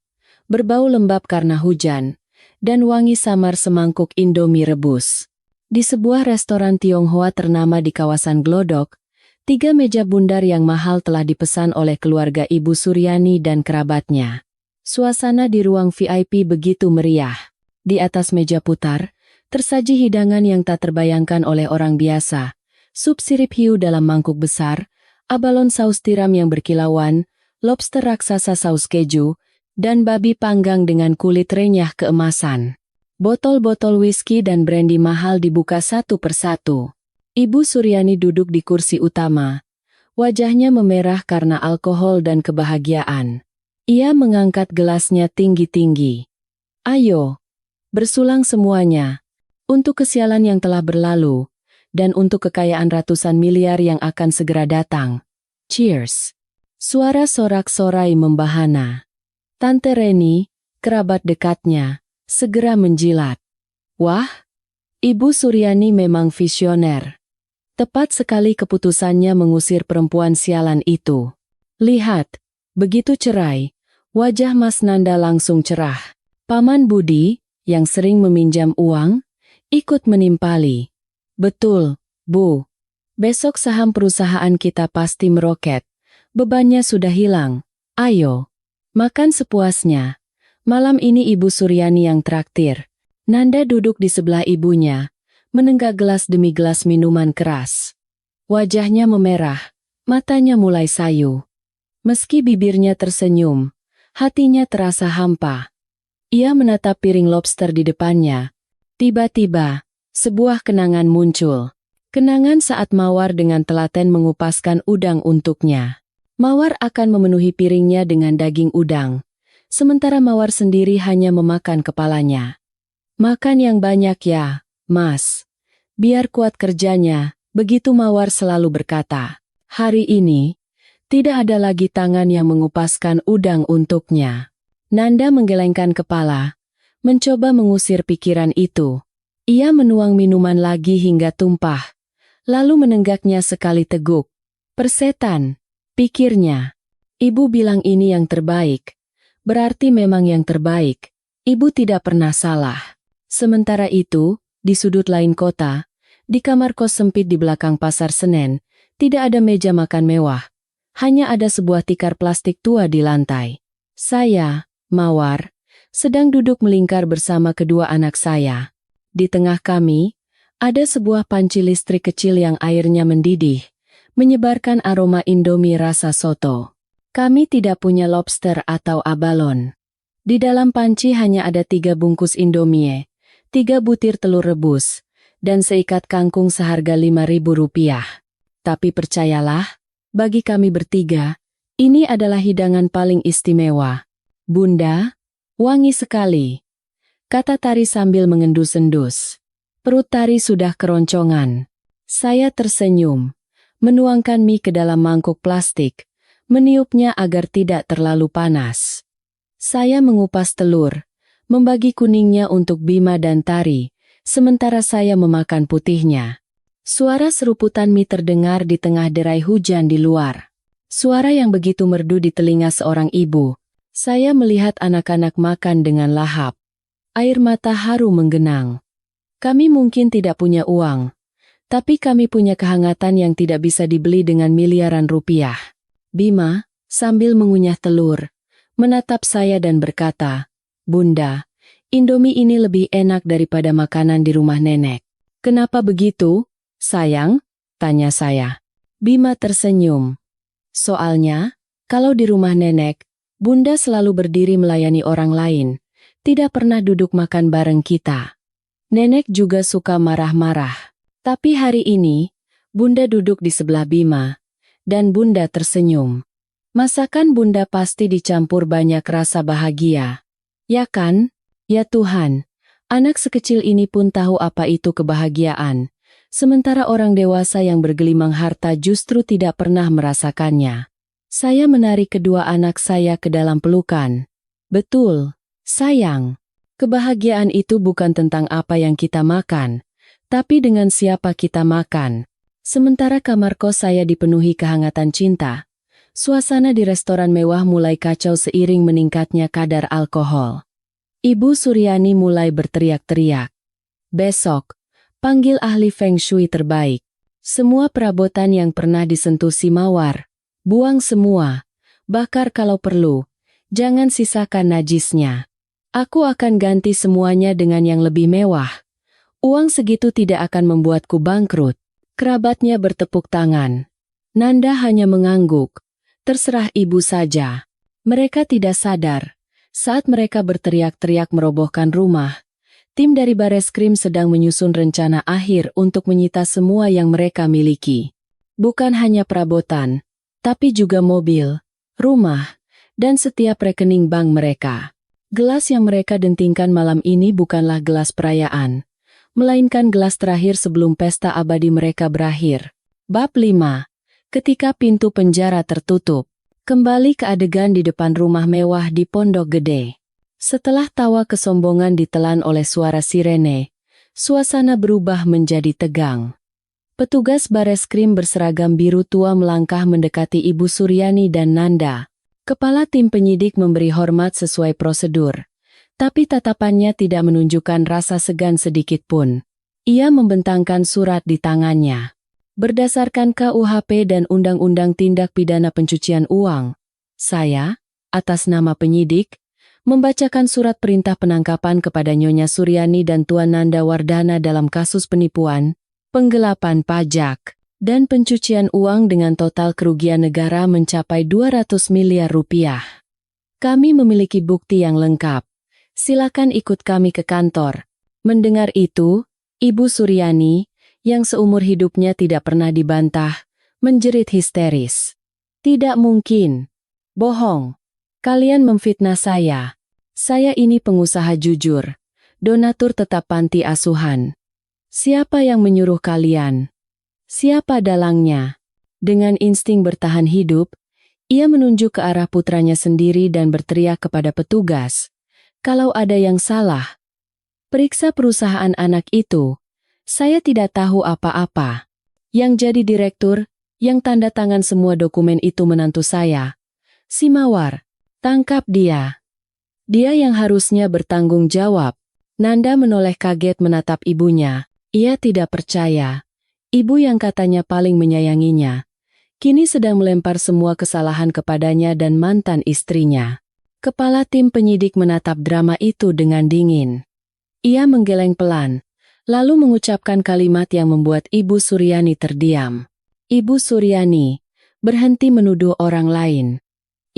berbau lembab karena hujan, dan wangi samar semangkuk Indomie rebus. Di sebuah restoran Tionghoa ternama di kawasan Glodok, 3 meja bundar yang mahal telah dipesan oleh keluarga Ibu Suryani dan kerabatnya. Suasana di ruang VIP begitu meriah. Di atas meja putar, tersaji hidangan yang tak terbayangkan oleh orang biasa. Sup sirip hiu dalam mangkuk besar, abalon saus tiram yang berkilauan, lobster raksasa saus keju, dan babi panggang dengan kulit renyah keemasan. Botol-botol whisky dan brandy mahal dibuka satu persatu. Ibu Suryani duduk di kursi utama. Wajahnya memerah karena alkohol dan kebahagiaan. Ia mengangkat gelasnya tinggi-tinggi. Ayo, bersulang semuanya. Untuk kesialan yang telah berlalu, dan untuk kekayaan ratusan miliar yang akan segera datang. Cheers. Suara sorak-sorai membahana. Tante Reni, kerabat dekatnya, segera menjilat. Wah, Ibu Suryani memang visioner. Tepat sekali keputusannya mengusir perempuan sialan itu. Lihat, begitu cerai, wajah Mas Nanda langsung cerah. Paman Budi, yang sering meminjam uang, ikut menimpali. Betul, Bu. Besok saham perusahaan kita pasti meroket. Bebannya sudah hilang. Ayo, makan sepuasnya. Malam ini Ibu Suryani yang traktir. Nanda duduk di sebelah ibunya, menenggak gelas demi gelas minuman keras. Wajahnya memerah, matanya mulai sayu. Meski bibirnya tersenyum, hatinya terasa hampa. Ia menatap piring lobster di depannya. Tiba-tiba, sebuah kenangan muncul. Kenangan saat Mawar dengan telaten mengupaskan udang untuknya. Mawar akan memenuhi piringnya dengan daging udang, sementara Mawar sendiri hanya memakan kepalanya. Makan yang banyak ya, Mas. Biar kuat kerjanya, begitu Mawar selalu berkata. Hari ini, tidak ada lagi tangan yang mengupaskan udang untuknya. Nanda menggelengkan kepala, mencoba mengusir pikiran itu. Ia menuang minuman lagi hingga tumpah, lalu menenggaknya sekali teguk. Persetan, pikirnya. Ibu bilang ini yang terbaik. Berarti memang yang terbaik. Ibu tidak pernah salah. Sementara itu, di sudut lain kota, di kamar kos sempit di belakang Pasar Senen, tidak ada meja makan mewah. Hanya ada sebuah tikar plastik tua di lantai. Saya, Mawar, sedang duduk melingkar bersama kedua anak saya. Di tengah kami, ada sebuah panci listrik kecil yang airnya mendidih, menyebarkan aroma Indomie rasa soto. Kami tidak punya lobster atau abalon. Di dalam panci hanya ada 3 bungkus Indomie, 3 butir telur rebus, dan seikat kangkung seharga Rp5.000. Tapi percayalah, bagi kami bertiga, ini adalah hidangan paling istimewa. Bunda, wangi sekali, kata Tari sambil mengendus-endus. Perut Tari sudah keroncongan. Saya tersenyum, menuangkan mie ke dalam mangkuk plastik, meniupnya agar tidak terlalu panas. Saya mengupas telur, membagi kuningnya untuk Bima dan Tari, sementara saya memakan putihnya. Suara seruputan mie terdengar di tengah derai hujan di luar. Suara yang begitu merdu di telinga seorang ibu. Saya melihat anak-anak makan dengan lahap. Air mata haru menggenang. Kami mungkin tidak punya uang, tapi kami punya kehangatan yang tidak bisa dibeli dengan miliaran rupiah. Bima, sambil mengunyah telur, menatap saya dan berkata, Bunda, Indomie ini lebih enak daripada makanan di rumah nenek. Kenapa begitu, sayang? Tanya saya. Bima tersenyum. Soalnya, kalau di rumah nenek, Bunda selalu berdiri melayani orang lain, tidak pernah duduk makan bareng kita. Nenek juga suka marah-marah. Tapi hari ini, Bunda duduk di sebelah Bima, dan Bunda tersenyum. Masakan Bunda pasti dicampur banyak rasa bahagia. Ya kan? Ya Tuhan, anak sekecil ini pun tahu apa itu kebahagiaan, sementara orang dewasa yang bergelimang harta justru tidak pernah merasakannya. Saya menarik kedua anak saya ke dalam pelukan. Betul, sayang. Kebahagiaan itu bukan tentang apa yang kita makan, tapi dengan siapa kita makan. Sementara kamar kos saya dipenuhi kehangatan cinta, suasana di restoran mewah mulai kacau seiring meningkatnya kadar alkohol. Ibu Suryani mulai berteriak-teriak. Besok, panggil ahli Feng Shui terbaik. Semua perabotan yang pernah disentuh si Mawar, buang semua. Bakar kalau perlu. Jangan sisakan najisnya. Aku akan ganti semuanya dengan yang lebih mewah. Uang segitu tidak akan membuatku bangkrut. Kerabatnya bertepuk tangan. Nanda hanya mengangguk. Terserah ibu saja. Mereka tidak sadar. Saat mereka berteriak-teriak merobohkan rumah, tim dari Bareskrim sedang menyusun rencana akhir untuk menyita semua yang mereka miliki. Bukan hanya perabotan, tapi juga mobil, rumah, dan setiap rekening bank mereka. Gelas yang mereka dentingkan malam ini bukanlah gelas perayaan, melainkan gelas terakhir sebelum pesta abadi mereka berakhir. Bab 5. Ketika pintu penjara tertutup. Kembali ke adegan di depan rumah mewah di Pondok Gede. Setelah tawa kesombongan ditelan oleh suara sirene, suasana berubah menjadi tegang. Petugas Bareskrim berseragam biru tua melangkah mendekati Ibu Suryani dan Nanda. Kepala tim penyidik memberi hormat sesuai prosedur, tapi tatapannya tidak menunjukkan rasa segan sedikit pun. Ia membentangkan surat di tangannya. Berdasarkan KUHP dan Undang-Undang Tindak Pidana Pencucian Uang, saya, atas nama penyidik, membacakan surat perintah penangkapan kepada Nyonya Suryani dan Tuan Nanda Wardana dalam kasus penipuan, penggelapan pajak, dan pencucian uang dengan total kerugian negara mencapai 200 miliar rupiah. Kami memiliki bukti yang lengkap. Silakan ikut kami ke kantor. Mendengar itu, Ibu Suryani, yang seumur hidupnya tidak pernah dibantah, menjerit histeris. Tidak mungkin. Bohong. Kalian memfitnah saya. Saya ini pengusaha jujur. Donatur tetap panti asuhan. Siapa yang menyuruh kalian? Siapa dalangnya? Dengan insting bertahan hidup, ia menunjuk ke arah putranya sendiri dan berteriak kepada petugas. Kalau ada yang salah, periksa perusahaan anak itu. Saya tidak tahu apa-apa. Yang jadi direktur, yang tanda tangan semua dokumen itu menantu saya. Si Mawar, tangkap dia. Dia yang harusnya bertanggung jawab. Nanda menoleh kaget menatap ibunya. Ia tidak percaya. Ibu yang katanya paling menyayanginya, kini sedang melempar semua kesalahan kepadanya dan mantan istrinya. Kepala tim penyidik menatap drama itu dengan dingin. Ia menggeleng pelan, lalu mengucapkan kalimat yang membuat Ibu Suryani terdiam. Ibu Suryani, berhenti menuduh orang lain.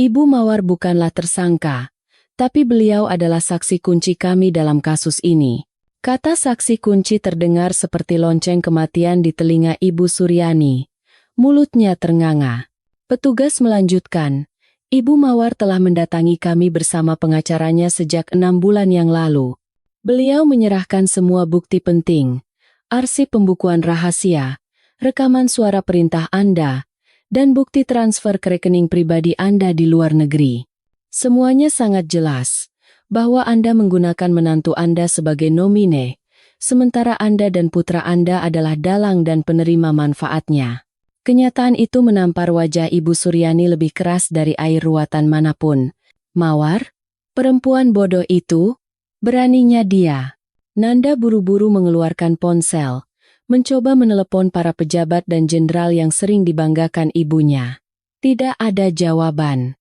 Ibu Mawar bukanlah tersangka, tapi beliau adalah saksi kunci kami dalam kasus ini. Kata saksi kunci terdengar seperti lonceng kematian di telinga Ibu Suryani. Mulutnya ternganga. Petugas melanjutkan, Ibu Mawar telah mendatangi kami bersama pengacaranya sejak 6 bulan yang lalu. Beliau menyerahkan semua bukti penting, arsip pembukuan rahasia, rekaman suara perintah Anda, dan bukti transfer ke rekening pribadi Anda di luar negeri. Semuanya sangat jelas, bahwa Anda menggunakan menantu Anda sebagai nomine, sementara Anda dan putra Anda adalah dalang dan penerima manfaatnya. Kenyataan itu menampar wajah Ibu Suryani lebih keras dari air ruatan manapun. Mawar? Perempuan bodoh itu? Beraninya dia. Nanda buru-buru mengeluarkan ponsel, mencoba menelepon para pejabat dan jenderal yang sering dibanggakan ibunya. Tidak ada jawaban.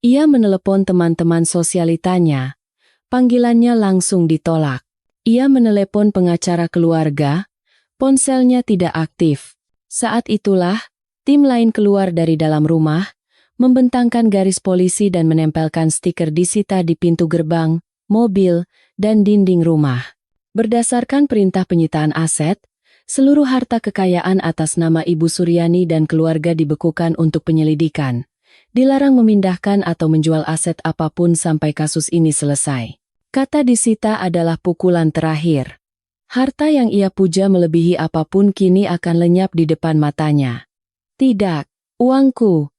Ia menelepon teman-teman sosialitanya. Panggilannya langsung ditolak. Ia menelepon pengacara keluarga. Ponselnya tidak aktif. Saat itulah, tim lain keluar dari dalam rumah, membentangkan garis polisi dan menempelkan stiker disita di pintu gerbang, mobil, dan dinding rumah. Berdasarkan perintah penyitaan aset, seluruh harta kekayaan atas nama Ibu Suryani dan keluarga dibekukan untuk penyelidikan. Dilarang memindahkan atau menjual aset apapun sampai kasus ini selesai. Kata disita adalah pukulan terakhir. Harta yang ia puja melebihi apapun kini akan lenyap di depan matanya. Tidak, uangku,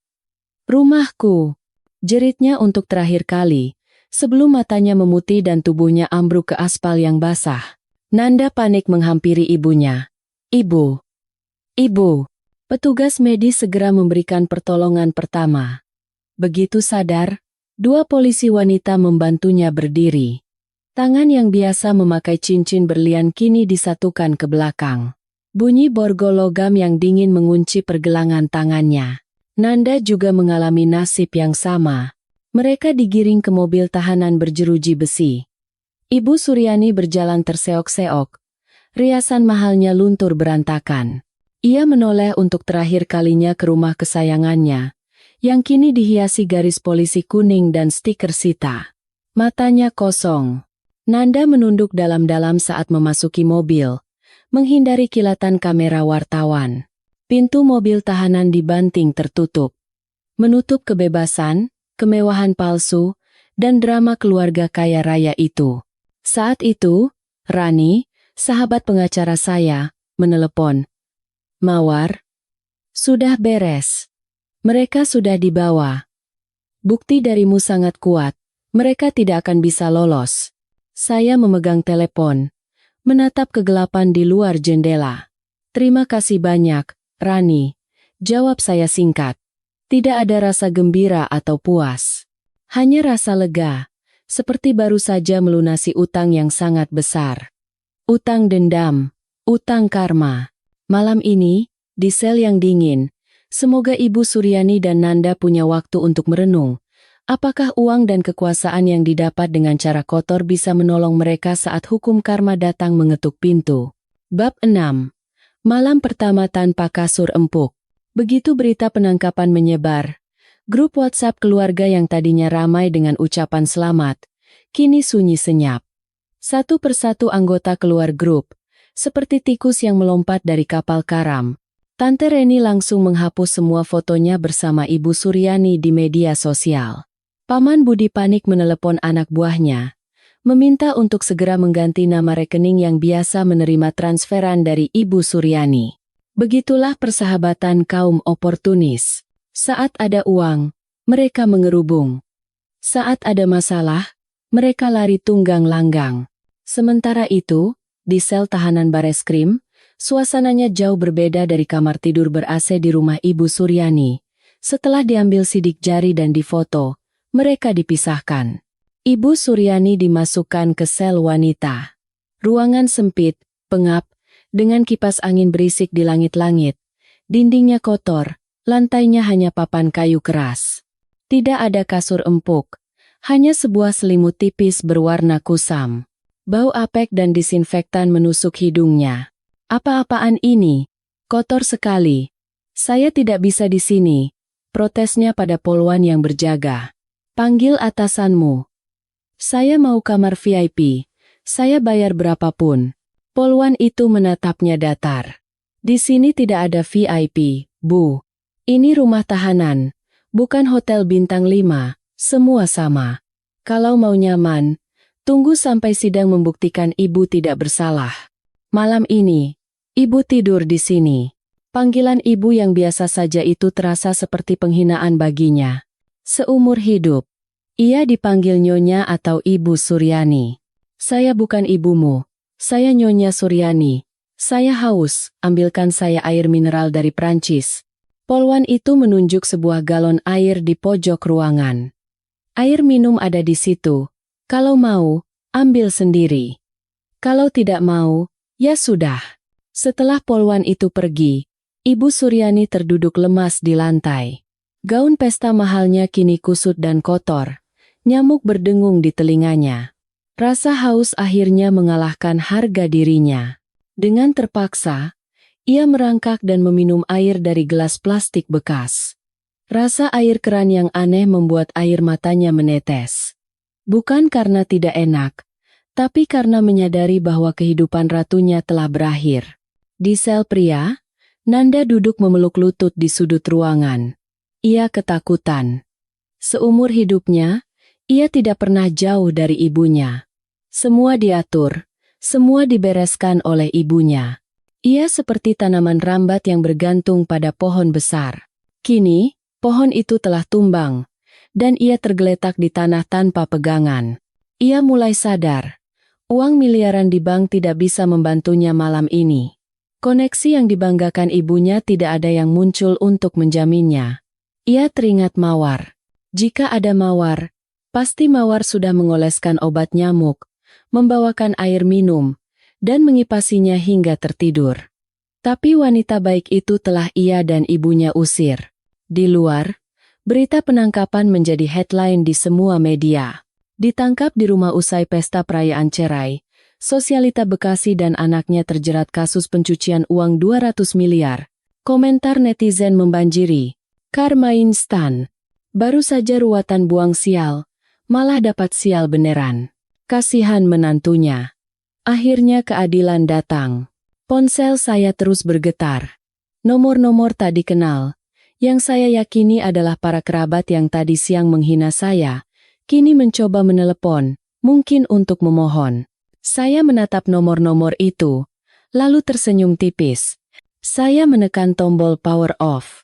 rumahku, jeritnya untuk terakhir kali. Sebelum matanya memutih dan tubuhnya ambruk ke aspal yang basah, Nanda panik menghampiri ibunya. Ibu! Ibu! Petugas medis segera memberikan pertolongan pertama. Begitu sadar, 2 polisi wanita membantunya berdiri. Tangan yang biasa memakai cincin berlian kini disatukan ke belakang. Bunyi borgol logam yang dingin mengunci pergelangan tangannya. Nanda juga mengalami nasib yang sama. Mereka digiring ke mobil tahanan berjeruji besi. Ibu Suryani berjalan terseok-seok. Riasan mahalnya luntur berantakan. Ia menoleh untuk terakhir kalinya ke rumah kesayangannya, yang kini dihiasi garis polisi kuning dan stiker Sita. Matanya kosong. Nanda menunduk dalam-dalam saat memasuki mobil, menghindari kilatan kamera wartawan. Pintu mobil tahanan dibanting tertutup, menutup kebebasan, kemewahan palsu, dan drama keluarga kaya raya itu. Saat itu, Rani, sahabat pengacara saya, menelepon. Mawar, sudah beres. Mereka sudah dibawa. Bukti darimu sangat kuat. Mereka tidak akan bisa lolos. Saya memegang telepon, menatap kegelapan di luar jendela. Terima kasih banyak, Rani. Jawab saya singkat. Tidak ada rasa gembira atau puas. Hanya rasa lega, seperti baru saja melunasi utang yang sangat besar. Utang dendam, utang karma. Malam ini, di sel yang dingin, semoga Ibu Suryani dan Nanda punya waktu untuk merenung. Apakah uang dan kekuasaan yang didapat dengan cara kotor bisa menolong mereka saat hukum karma datang mengetuk pintu? Bab 6. Malam pertama tanpa kasur empuk. Begitu berita penangkapan menyebar, grup WhatsApp keluarga yang tadinya ramai dengan ucapan selamat, kini sunyi senyap. Satu persatu anggota keluar grup, seperti tikus yang melompat dari kapal karam. Tante Reni langsung menghapus semua fotonya bersama Ibu Suryani di media sosial. Paman Budi panik menelepon anak buahnya, meminta untuk segera mengganti nama rekening yang biasa menerima transferan dari Ibu Suryani. Begitulah persahabatan kaum oportunis. Saat ada uang, mereka mengerubung. Saat ada masalah, mereka lari tunggang langgang. Sementara itu, di sel tahanan Bareskrim, suasananya jauh berbeda dari kamar tidur ber-AC di rumah Ibu Suryani. Setelah diambil sidik jari dan difoto, mereka dipisahkan. Ibu Suryani dimasukkan ke sel wanita. Ruangan sempit, pengap, dengan kipas angin berisik di langit-langit. Dindingnya kotor, lantainya hanya papan kayu keras. Tidak ada kasur empuk, hanya sebuah selimut tipis berwarna kusam. Bau apek dan disinfektan menusuk hidungnya. Apa-apaan ini? Kotor sekali. Saya tidak bisa di sini. Protesnya pada polwan yang berjaga. Panggil atasanmu. Saya mau kamar VIP. Saya bayar berapapun. Polwan itu menatapnya datar. Di sini tidak ada VIP, Bu. Ini rumah tahanan, bukan hotel bintang 5, semua sama. Kalau mau nyaman, tunggu sampai sidang membuktikan Ibu tidak bersalah. Malam ini, Ibu tidur di sini. Panggilan Ibu yang biasa saja itu terasa seperti penghinaan baginya. Seumur hidup, ia dipanggil Nyonya atau Ibu Suryani. Saya bukan ibumu, saya Nyonya Suryani. Saya haus, ambilkan saya air mineral dari Prancis. Polwan itu menunjuk sebuah galon air di pojok ruangan. Air minum ada di situ. Kalau mau, ambil sendiri. Kalau tidak mau, ya sudah. Setelah polwan itu pergi, Ibu Suryani terduduk lemas di lantai. Gaun pesta mahalnya kini kusut dan kotor. Nyamuk berdengung di telinganya. Rasa haus akhirnya mengalahkan harga dirinya. Dengan terpaksa, ia merangkak dan meminum air dari gelas plastik bekas. Rasa air keran yang aneh membuat air matanya menetes. Bukan karena tidak enak, tapi karena menyadari bahwa kehidupan ratunya telah berakhir. Di sel pria, Nanda duduk memeluk lutut di sudut ruangan. Ia ketakutan. Seumur hidupnya, ia tidak pernah jauh dari ibunya. Semua diatur, semua dibereskan oleh ibunya. Ia seperti tanaman rambat yang bergantung pada pohon besar. Kini, pohon itu telah tumbang, dan ia tergeletak di tanah tanpa pegangan. Ia mulai sadar, uang miliaran di bank tidak bisa membantunya malam ini. Koneksi yang dibanggakan ibunya tidak ada yang muncul untuk menjaminnya. Ia teringat Mawar. Jika ada Mawar, pasti Mawar sudah mengoleskan obat nyamuk, membawakan air minum, dan mengipasinya hingga tertidur. Tapi wanita baik itu telah ia dan ibunya usir. Di luar, Berita penangkapan menjadi headline di semua media. Ditangkap di rumah usai pesta perayaan cerai, sosialita Bekasi dan anaknya terjerat kasus pencucian uang 200 miliar. Komentar netizen membanjiri. Karma instan. Baru saja ruatan buang sial, malah dapat sial beneran. Kasihan menantunya. Akhirnya keadilan datang. Ponsel saya terus bergetar. Nomor-nomor tak dikenal. Yang saya yakini adalah para kerabat yang tadi siang menghina saya. Kini mencoba menelepon, mungkin untuk memohon. Saya menatap nomor-nomor itu, lalu tersenyum tipis. Saya menekan tombol power off.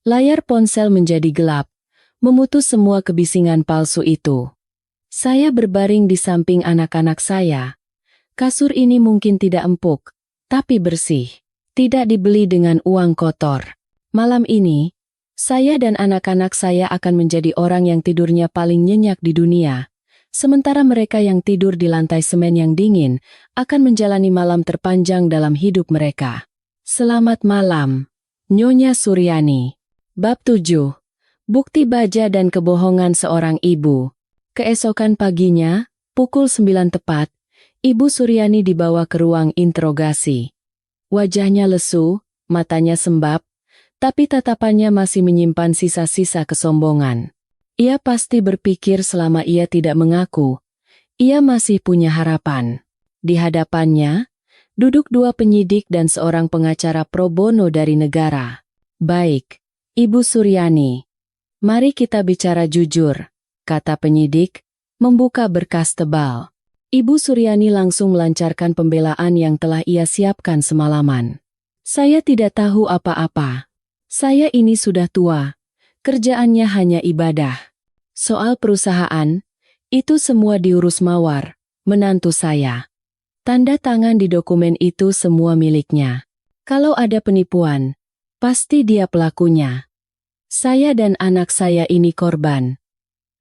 Layar ponsel menjadi gelap, memutus semua kebisingan palsu itu. Saya berbaring di samping anak-anak saya. Kasur ini mungkin tidak empuk, tapi bersih. Tidak dibeli dengan uang kotor. Malam ini, saya dan anak-anak saya akan menjadi orang yang tidurnya paling nyenyak di dunia. Sementara mereka yang tidur di lantai semen yang dingin akan menjalani malam terpanjang dalam hidup mereka. Selamat malam, Nyonya Suryani. Bab 7. Bukti baja dan kebohongan seorang ibu. Keesokan paginya, pukul 9 tepat, Ibu Suryani dibawa ke ruang interogasi. Wajahnya lesu, matanya sembab, tapi tatapannya masih menyimpan sisa-sisa kesombongan. Ia pasti berpikir selama ia tidak mengaku, ia masih punya harapan. Di hadapannya, duduk dua penyidik dan seorang pengacara pro bono dari negara. Baik, Ibu Suryani. Mari kita bicara jujur, kata penyidik, membuka berkas tebal. Ibu Suryani langsung melancarkan pembelaan yang telah ia siapkan semalaman. Saya tidak tahu apa-apa. Saya ini sudah tua, kerjaannya hanya ibadah. Soal perusahaan, itu semua diurus Mawar, menantu saya. Tanda tangan di dokumen itu semua miliknya. Kalau ada penipuan, pasti dia pelakunya. Saya dan anak saya ini korban.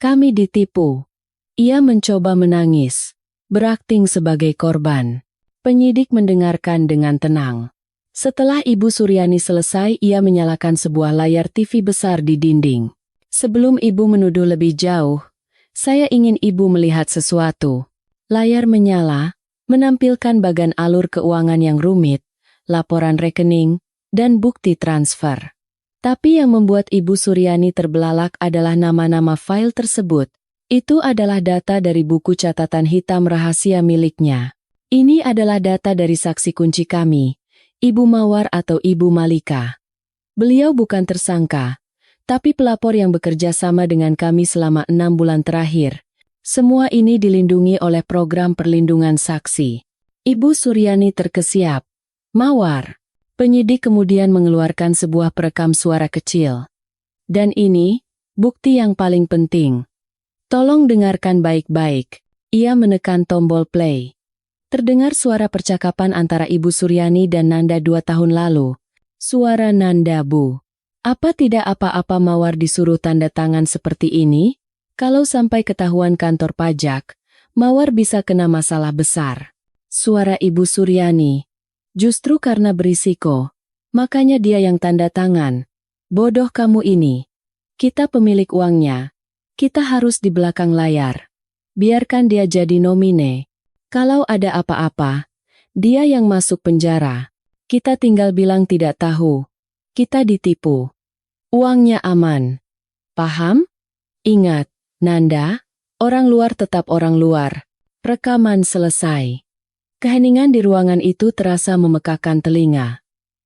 Kami ditipu. Ia mencoba menangis, berakting sebagai korban. Penyidik mendengarkan dengan tenang. Setelah Ibu Suryani selesai, ia menyalakan sebuah layar TV besar di dinding. Sebelum Ibu menuduh lebih jauh, saya ingin Ibu melihat sesuatu. Layar menyala, menampilkan bagan alur keuangan yang rumit, laporan rekening, dan bukti transfer. Tapi yang membuat Ibu Suryani terbelalak adalah nama-nama file tersebut. Itu adalah data dari buku catatan hitam rahasia miliknya. Ini adalah data dari saksi kunci kami, Ibu Mawar atau Ibu Malika. Beliau bukan tersangka, tapi pelapor yang bekerja sama dengan kami selama 6 bulan terakhir. Semua ini dilindungi oleh program perlindungan saksi. Ibu Suryani terkesiap. Mawar. Penyidik kemudian mengeluarkan sebuah perekam suara kecil. Dan ini, bukti yang paling penting. Tolong dengarkan baik-baik. Ia menekan tombol play. Terdengar suara percakapan antara Ibu Suryani dan Nanda 2 tahun lalu. Suara Nanda, Bu. Apa tidak apa-apa Mawar disuruh tanda tangan seperti ini? Kalau sampai ketahuan kantor pajak, Mawar bisa kena masalah besar. Suara Ibu Suryani. Justru karena berisiko, makanya dia yang tanda tangan. Bodoh kamu ini. Kita pemilik uangnya. Kita harus di belakang layar. Biarkan dia jadi nomine. Kalau ada apa-apa, dia yang masuk penjara. Kita tinggal bilang tidak tahu. Kita ditipu. Uangnya aman. Paham? Ingat, Nanda, orang luar tetap orang luar. Rekaman selesai. Keheningan di ruangan itu terasa memekakkan telinga.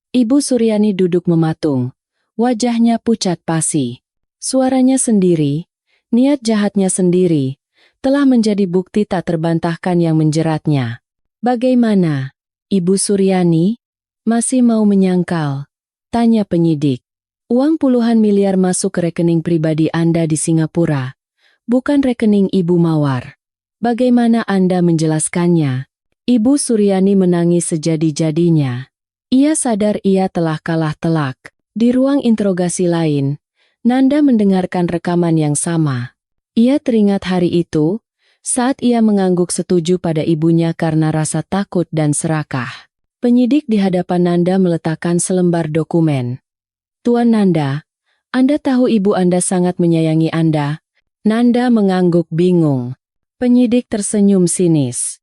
Ibu Suryani duduk mematung. Wajahnya pucat pasi. Suaranya sendiri, niat jahatnya sendiri, telah menjadi bukti tak terbantahkan yang menjeratnya. Bagaimana, Ibu Suryani? Masih mau menyangkal? Tanya penyidik. Uang puluhan miliar masuk ke rekening pribadi Anda di Singapura, bukan rekening Ibu Mawar. Bagaimana Anda menjelaskannya? Ibu Suryani menangis sejadi-jadinya. Ia sadar ia telah kalah telak. Di ruang interogasi lain, Nanda mendengarkan rekaman yang sama. Ia teringat hari itu, saat ia mengangguk setuju pada ibunya karena rasa takut dan serakah. Penyidik di hadapan Nanda meletakkan selembar dokumen. Tuan Nanda, Anda tahu ibu Anda sangat menyayangi Anda. Nanda mengangguk bingung. Penyidik tersenyum sinis.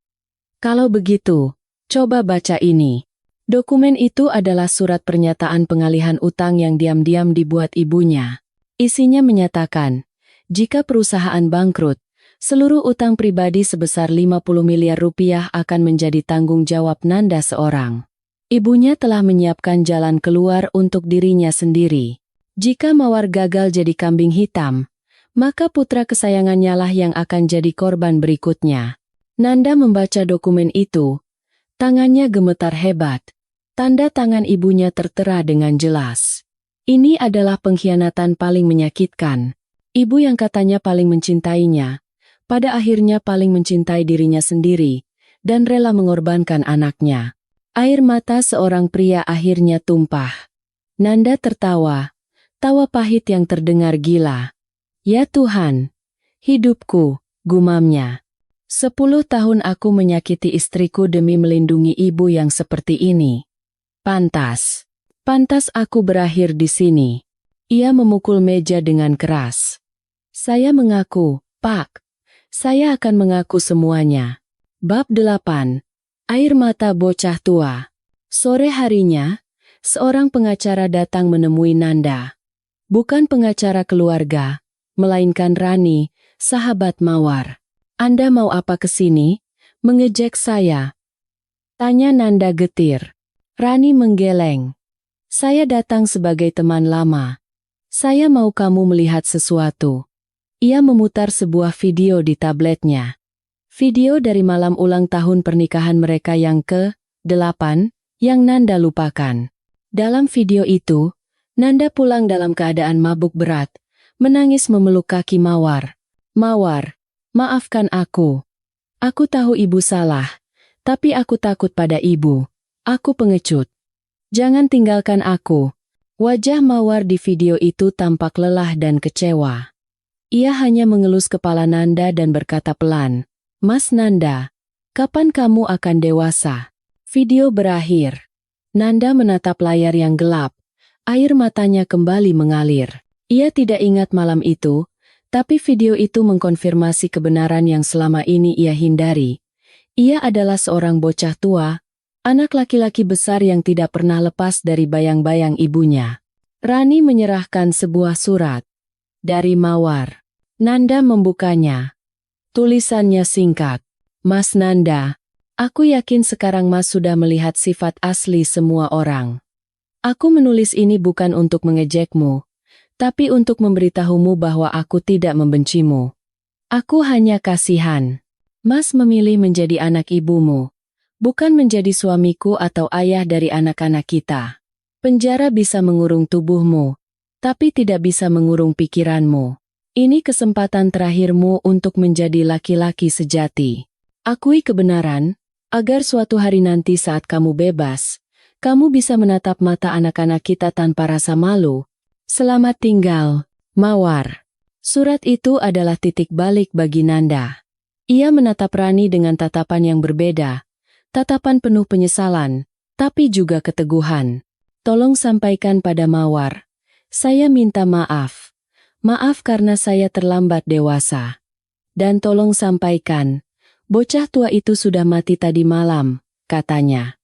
Kalau begitu, coba baca ini. Dokumen itu adalah surat pernyataan pengalihan utang yang diam-diam dibuat ibunya. Isinya menyatakan, jika perusahaan bangkrut, seluruh utang pribadi sebesar 50 miliar rupiah akan menjadi tanggung jawab Nanda seorang. Ibunya telah menyiapkan jalan keluar untuk dirinya sendiri. Jika Mawar gagal jadi kambing hitam, maka putra kesayangannya lah yang akan jadi korban berikutnya. Nanda membaca dokumen itu. Tangannya gemetar hebat. Tanda tangan ibunya tertera dengan jelas. Ini adalah pengkhianatan paling menyakitkan. Ibu yang katanya paling mencintainya, pada akhirnya paling mencintai dirinya sendiri, dan rela mengorbankan anaknya. Air mata seorang pria akhirnya tumpah. Nanda tertawa. Tawa pahit yang terdengar gila. Ya Tuhan, hidupku, gumamnya. 10 tahun aku menyakiti istriku demi melindungi ibu yang seperti ini. Pantas aku berakhir di sini. Ia memukul meja dengan keras. Saya mengaku, Pak. Saya akan mengaku semuanya. Bab 8. Air mata bocah tua. Sore harinya, seorang pengacara datang menemui Nanda. Bukan pengacara keluarga, melainkan Rani, sahabat Mawar. Anda mau apa ke sini? Mengejek saya? Tanya Nanda getir. Rani menggeleng. Saya datang sebagai teman lama. Saya mau kamu melihat sesuatu. Ia memutar sebuah video di tabletnya. Video dari malam ulang tahun pernikahan mereka yang ke-8, yang Nanda lupakan. Dalam video itu, Nanda pulang dalam keadaan mabuk berat, menangis memeluk kaki Mawar. Mawar, maafkan aku. Aku tahu ibu salah, tapi aku takut pada ibu. Aku pengecut. Jangan tinggalkan aku. Wajah Mawar di video itu tampak lelah dan kecewa. Ia hanya mengelus kepala Nanda dan berkata pelan, Mas Nanda, kapan kamu akan dewasa? Video berakhir. Nanda menatap layar yang gelap. Air matanya kembali mengalir. Ia tidak ingat malam itu, tapi video itu mengkonfirmasi kebenaran yang selama ini ia hindari. Ia adalah seorang bocah tua, anak laki-laki besar yang tidak pernah lepas dari bayang-bayang ibunya. Rani menyerahkan sebuah surat. Dari Mawar. Nanda membukanya. Tulisannya singkat. Mas Nanda, aku yakin sekarang Mas sudah melihat sifat asli semua orang. Aku menulis ini bukan untuk mengejekmu, tapi untuk memberitahumu bahwa aku tidak membencimu. Aku hanya kasihan. Mas memilih menjadi anak ibumu, bukan menjadi suamiku atau ayah dari anak-anak kita. Penjara bisa mengurung tubuhmu, tapi tidak bisa mengurung pikiranmu. Ini kesempatan terakhirmu untuk menjadi laki-laki sejati. Akui kebenaran, agar suatu hari nanti saat kamu bebas, kamu bisa menatap mata anak-anak kita tanpa rasa malu. Selamat tinggal, Mawar. Surat itu adalah titik balik bagi Nanda. Ia menatap Rani dengan tatapan yang berbeda. Tatapan penuh penyesalan, tapi juga keteguhan. Tolong sampaikan pada Mawar. Saya minta maaf. Maaf karena saya terlambat dewasa. Dan tolong sampaikan, bocah tua itu sudah mati tadi malam, katanya.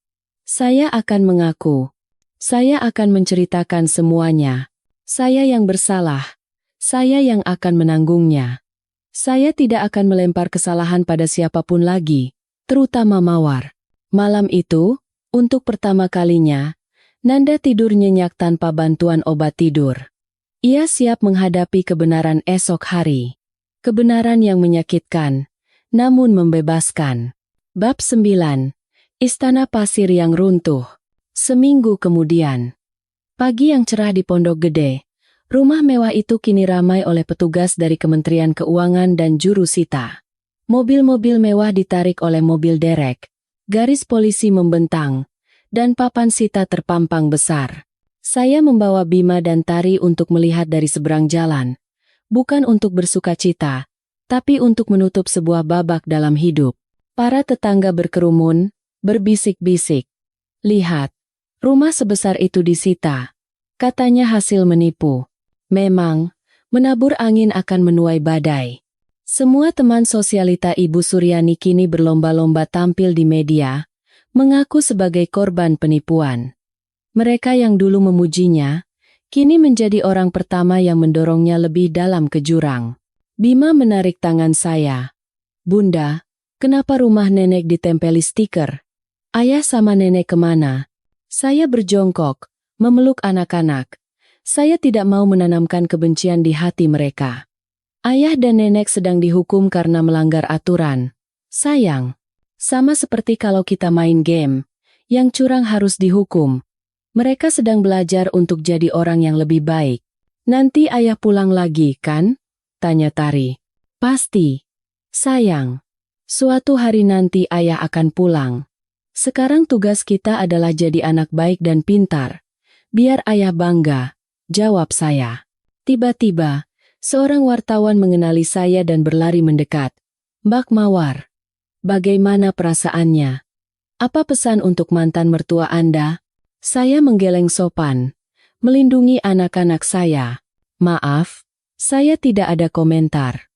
Saya akan mengaku. Saya akan menceritakan semuanya. Saya yang bersalah. Saya yang akan menanggungnya. Saya tidak akan melempar kesalahan pada siapapun lagi, terutama Mawar. Malam itu, untuk pertama kalinya, Nanda tidur nyenyak tanpa bantuan obat tidur. Ia siap menghadapi kebenaran esok hari. Kebenaran yang menyakitkan, namun membebaskan. Bab 9. Istana pasir yang runtuh. Seminggu kemudian. Pagi yang cerah di Pondok Gede. Rumah mewah itu kini ramai oleh petugas dari Kementerian Keuangan dan juru sita. Mobil-mobil mewah ditarik oleh mobil derek. Garis polisi membentang. Dan papan sita terpampang besar. Saya membawa Bima dan Tari untuk melihat dari seberang jalan. Bukan untuk bersukacita, tapi untuk menutup sebuah babak dalam hidup. Para tetangga berkerumun, berbisik-bisik. Lihat, rumah sebesar itu disita. Katanya hasil menipu. Memang, menabur angin akan menuai badai. Semua teman sosialita Ibu Suryani kini berlomba-lomba tampil di media, mengaku sebagai korban penipuan. Mereka yang dulu memujinya, kini menjadi orang pertama yang mendorongnya lebih dalam ke jurang. Bima menarik tangan saya. Bunda, kenapa rumah nenek ditempeli stiker? Ayah sama nenek kemana? Saya berjongkok, memeluk anak-anak. Saya tidak mau menanamkan kebencian di hati mereka. Ayah dan nenek sedang dihukum karena melanggar aturan. Sayang, sama seperti kalau kita main game, yang curang harus dihukum. Mereka sedang belajar untuk jadi orang yang lebih baik. Nanti ayah pulang lagi, kan? Tanya Tari. Pasti. Sayang, suatu hari nanti ayah akan pulang. Sekarang tugas kita adalah jadi anak baik dan pintar. Biar ayah bangga, jawab saya. Tiba-tiba, seorang wartawan mengenali saya dan berlari mendekat. Mbak Mawar, bagaimana perasaannya? Apa pesan untuk mantan mertua Anda? Saya menggeleng sopan, melindungi anak-anak saya. Maaf, saya tidak ada komentar.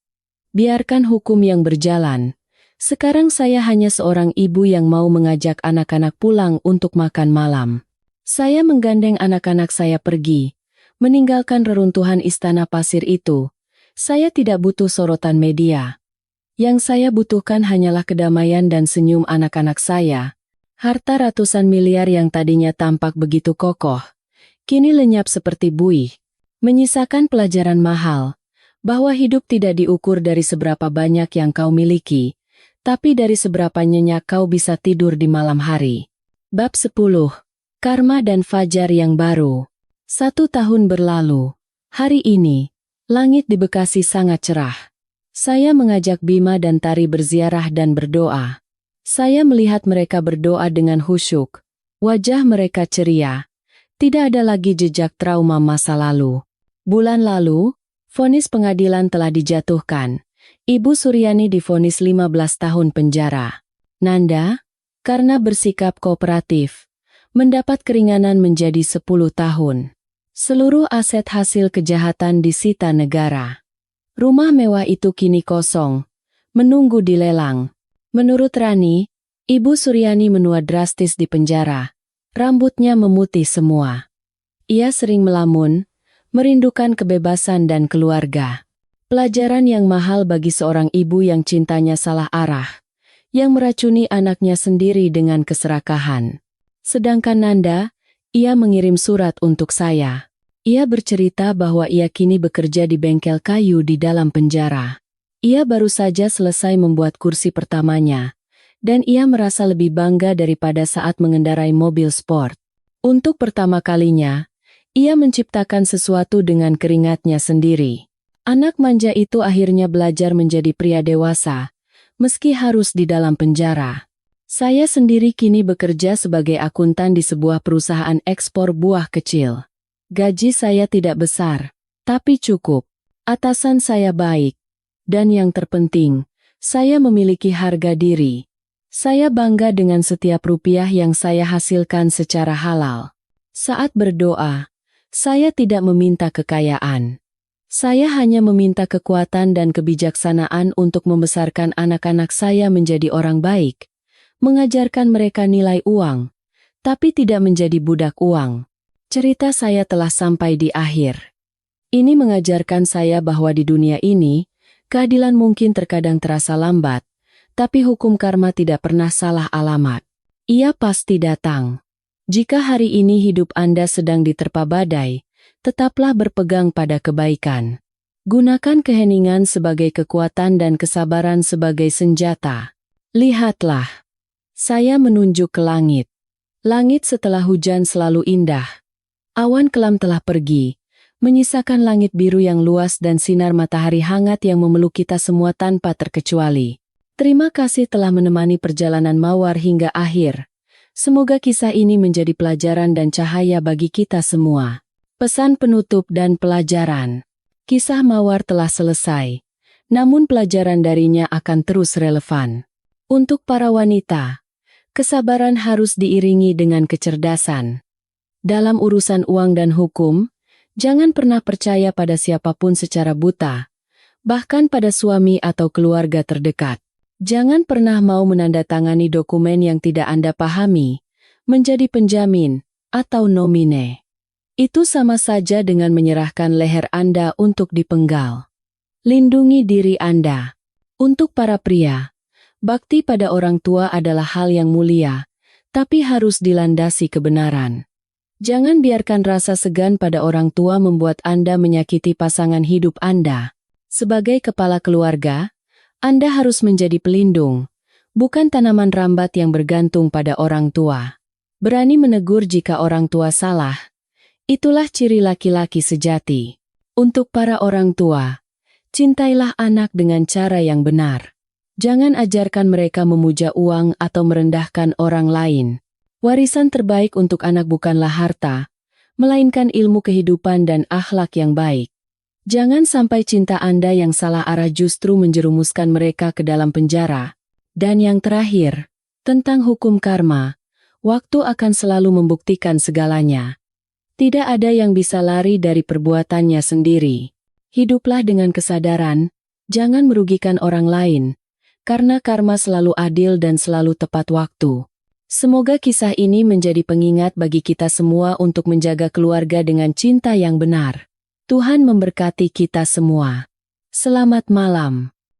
Biarkan hukum yang berjalan. Sekarang saya hanya seorang ibu yang mau mengajak anak-anak pulang untuk makan malam. Saya menggandeng anak-anak saya pergi, meninggalkan reruntuhan istana pasir itu. Saya tidak butuh sorotan media. Yang saya butuhkan hanyalah kedamaian dan senyum anak-anak saya. Harta ratusan miliar yang tadinya tampak begitu kokoh, kini lenyap seperti buih, menyisakan pelajaran mahal, bahwa hidup tidak diukur dari seberapa banyak yang kau miliki, tapi dari seberapa nyenyak kau bisa tidur di malam hari. Bab 10. Karma dan Fajar yang baru. 1 tahun berlalu. Hari ini, langit di Bekasi sangat cerah. Saya mengajak Bima dan Tari berziarah dan berdoa. Saya melihat mereka berdoa dengan khusyuk. Wajah mereka ceria. Tidak ada lagi jejak trauma masa lalu. Bulan lalu, vonis pengadilan telah dijatuhkan. Ibu Suryani divonis 15 tahun penjara. Nanda, karena bersikap kooperatif, mendapat keringanan menjadi 10 tahun. Seluruh aset hasil kejahatan disita negara. Rumah mewah itu kini kosong, menunggu dilelang. Menurut Rani, Ibu Suryani menua drastis di penjara. Rambutnya memutih semua. Ia sering melamun, merindukan kebebasan dan keluarga. Pelajaran yang mahal bagi seorang ibu yang cintanya salah arah, yang meracuni anaknya sendiri dengan keserakahan. Sedangkan Nanda, ia mengirim surat untuk saya. Ia bercerita bahwa ia kini bekerja di bengkel kayu di dalam penjara. Ia baru saja selesai membuat kursi pertamanya, dan ia merasa lebih bangga daripada saat mengendarai mobil sport. Untuk pertama kalinya, ia menciptakan sesuatu dengan keringatnya sendiri. Anak manja itu akhirnya belajar menjadi pria dewasa, meski harus di dalam penjara. Saya sendiri kini bekerja sebagai akuntan di sebuah perusahaan ekspor buah kecil. Gaji saya tidak besar, tapi cukup. Atasan saya baik. Dan yang terpenting, saya memiliki harga diri. Saya bangga dengan setiap rupiah yang saya hasilkan secara halal. Saat berdoa, saya tidak meminta kekayaan. Saya hanya meminta kekuatan dan kebijaksanaan untuk membesarkan anak-anak saya menjadi orang baik, mengajarkan mereka nilai uang, tapi tidak menjadi budak uang. Cerita saya telah sampai di akhir. Ini mengajarkan saya bahwa di dunia ini, keadilan mungkin terkadang terasa lambat, tapi hukum karma tidak pernah salah alamat. Ia pasti datang. Jika hari ini hidup Anda sedang diterpa badai, tetaplah berpegang pada kebaikan. Gunakan keheningan sebagai kekuatan dan kesabaran sebagai senjata. Lihatlah. Saya menunjuk ke langit. Langit setelah hujan selalu indah. Awan kelam telah pergi, menyisakan langit biru yang luas dan sinar matahari hangat yang memeluk kita semua tanpa terkecuali. Terima kasih telah menemani perjalanan Mawar hingga akhir. Semoga kisah ini menjadi pelajaran dan cahaya bagi kita semua. Pesan penutup dan pelajaran. Kisah Mawar telah selesai, namun pelajaran darinya akan terus relevan. Untuk para wanita, kesabaran harus diiringi dengan kecerdasan. Dalam urusan uang dan hukum, Jangan pernah percaya pada siapapun secara buta, bahkan pada suami atau keluarga terdekat. Jangan pernah mau menandatangani dokumen yang tidak Anda pahami, menjadi penjamin, atau nomine. Itu sama saja dengan menyerahkan leher Anda untuk dipenggal. Lindungi diri Anda. Untuk para pria, bakti pada orang tua adalah hal yang mulia, tapi harus dilandasi kebenaran. Jangan biarkan rasa segan pada orang tua membuat Anda menyakiti pasangan hidup Anda. Sebagai kepala keluarga, Anda harus menjadi pelindung, bukan tanaman rambat yang bergantung pada orang tua. Berani menegur jika orang tua salah. Itulah ciri laki-laki sejati. Untuk para orang tua, cintailah anak dengan cara yang benar. Jangan ajarkan mereka memuja uang atau merendahkan orang lain. Warisan terbaik untuk anak bukanlah harta, melainkan ilmu kehidupan dan akhlak yang baik. Jangan sampai cinta Anda yang salah arah justru menjerumuskan mereka ke dalam penjara. Dan yang terakhir, tentang hukum karma, waktu akan selalu membuktikan segalanya. Tidak ada yang bisa lari dari perbuatannya sendiri. Hiduplah dengan kesadaran, jangan merugikan orang lain, karena karma selalu adil dan selalu tepat waktu. Semoga kisah ini menjadi pengingat bagi kita semua untuk menjaga keluarga dengan cinta yang benar. Tuhan memberkati kita semua. Selamat malam.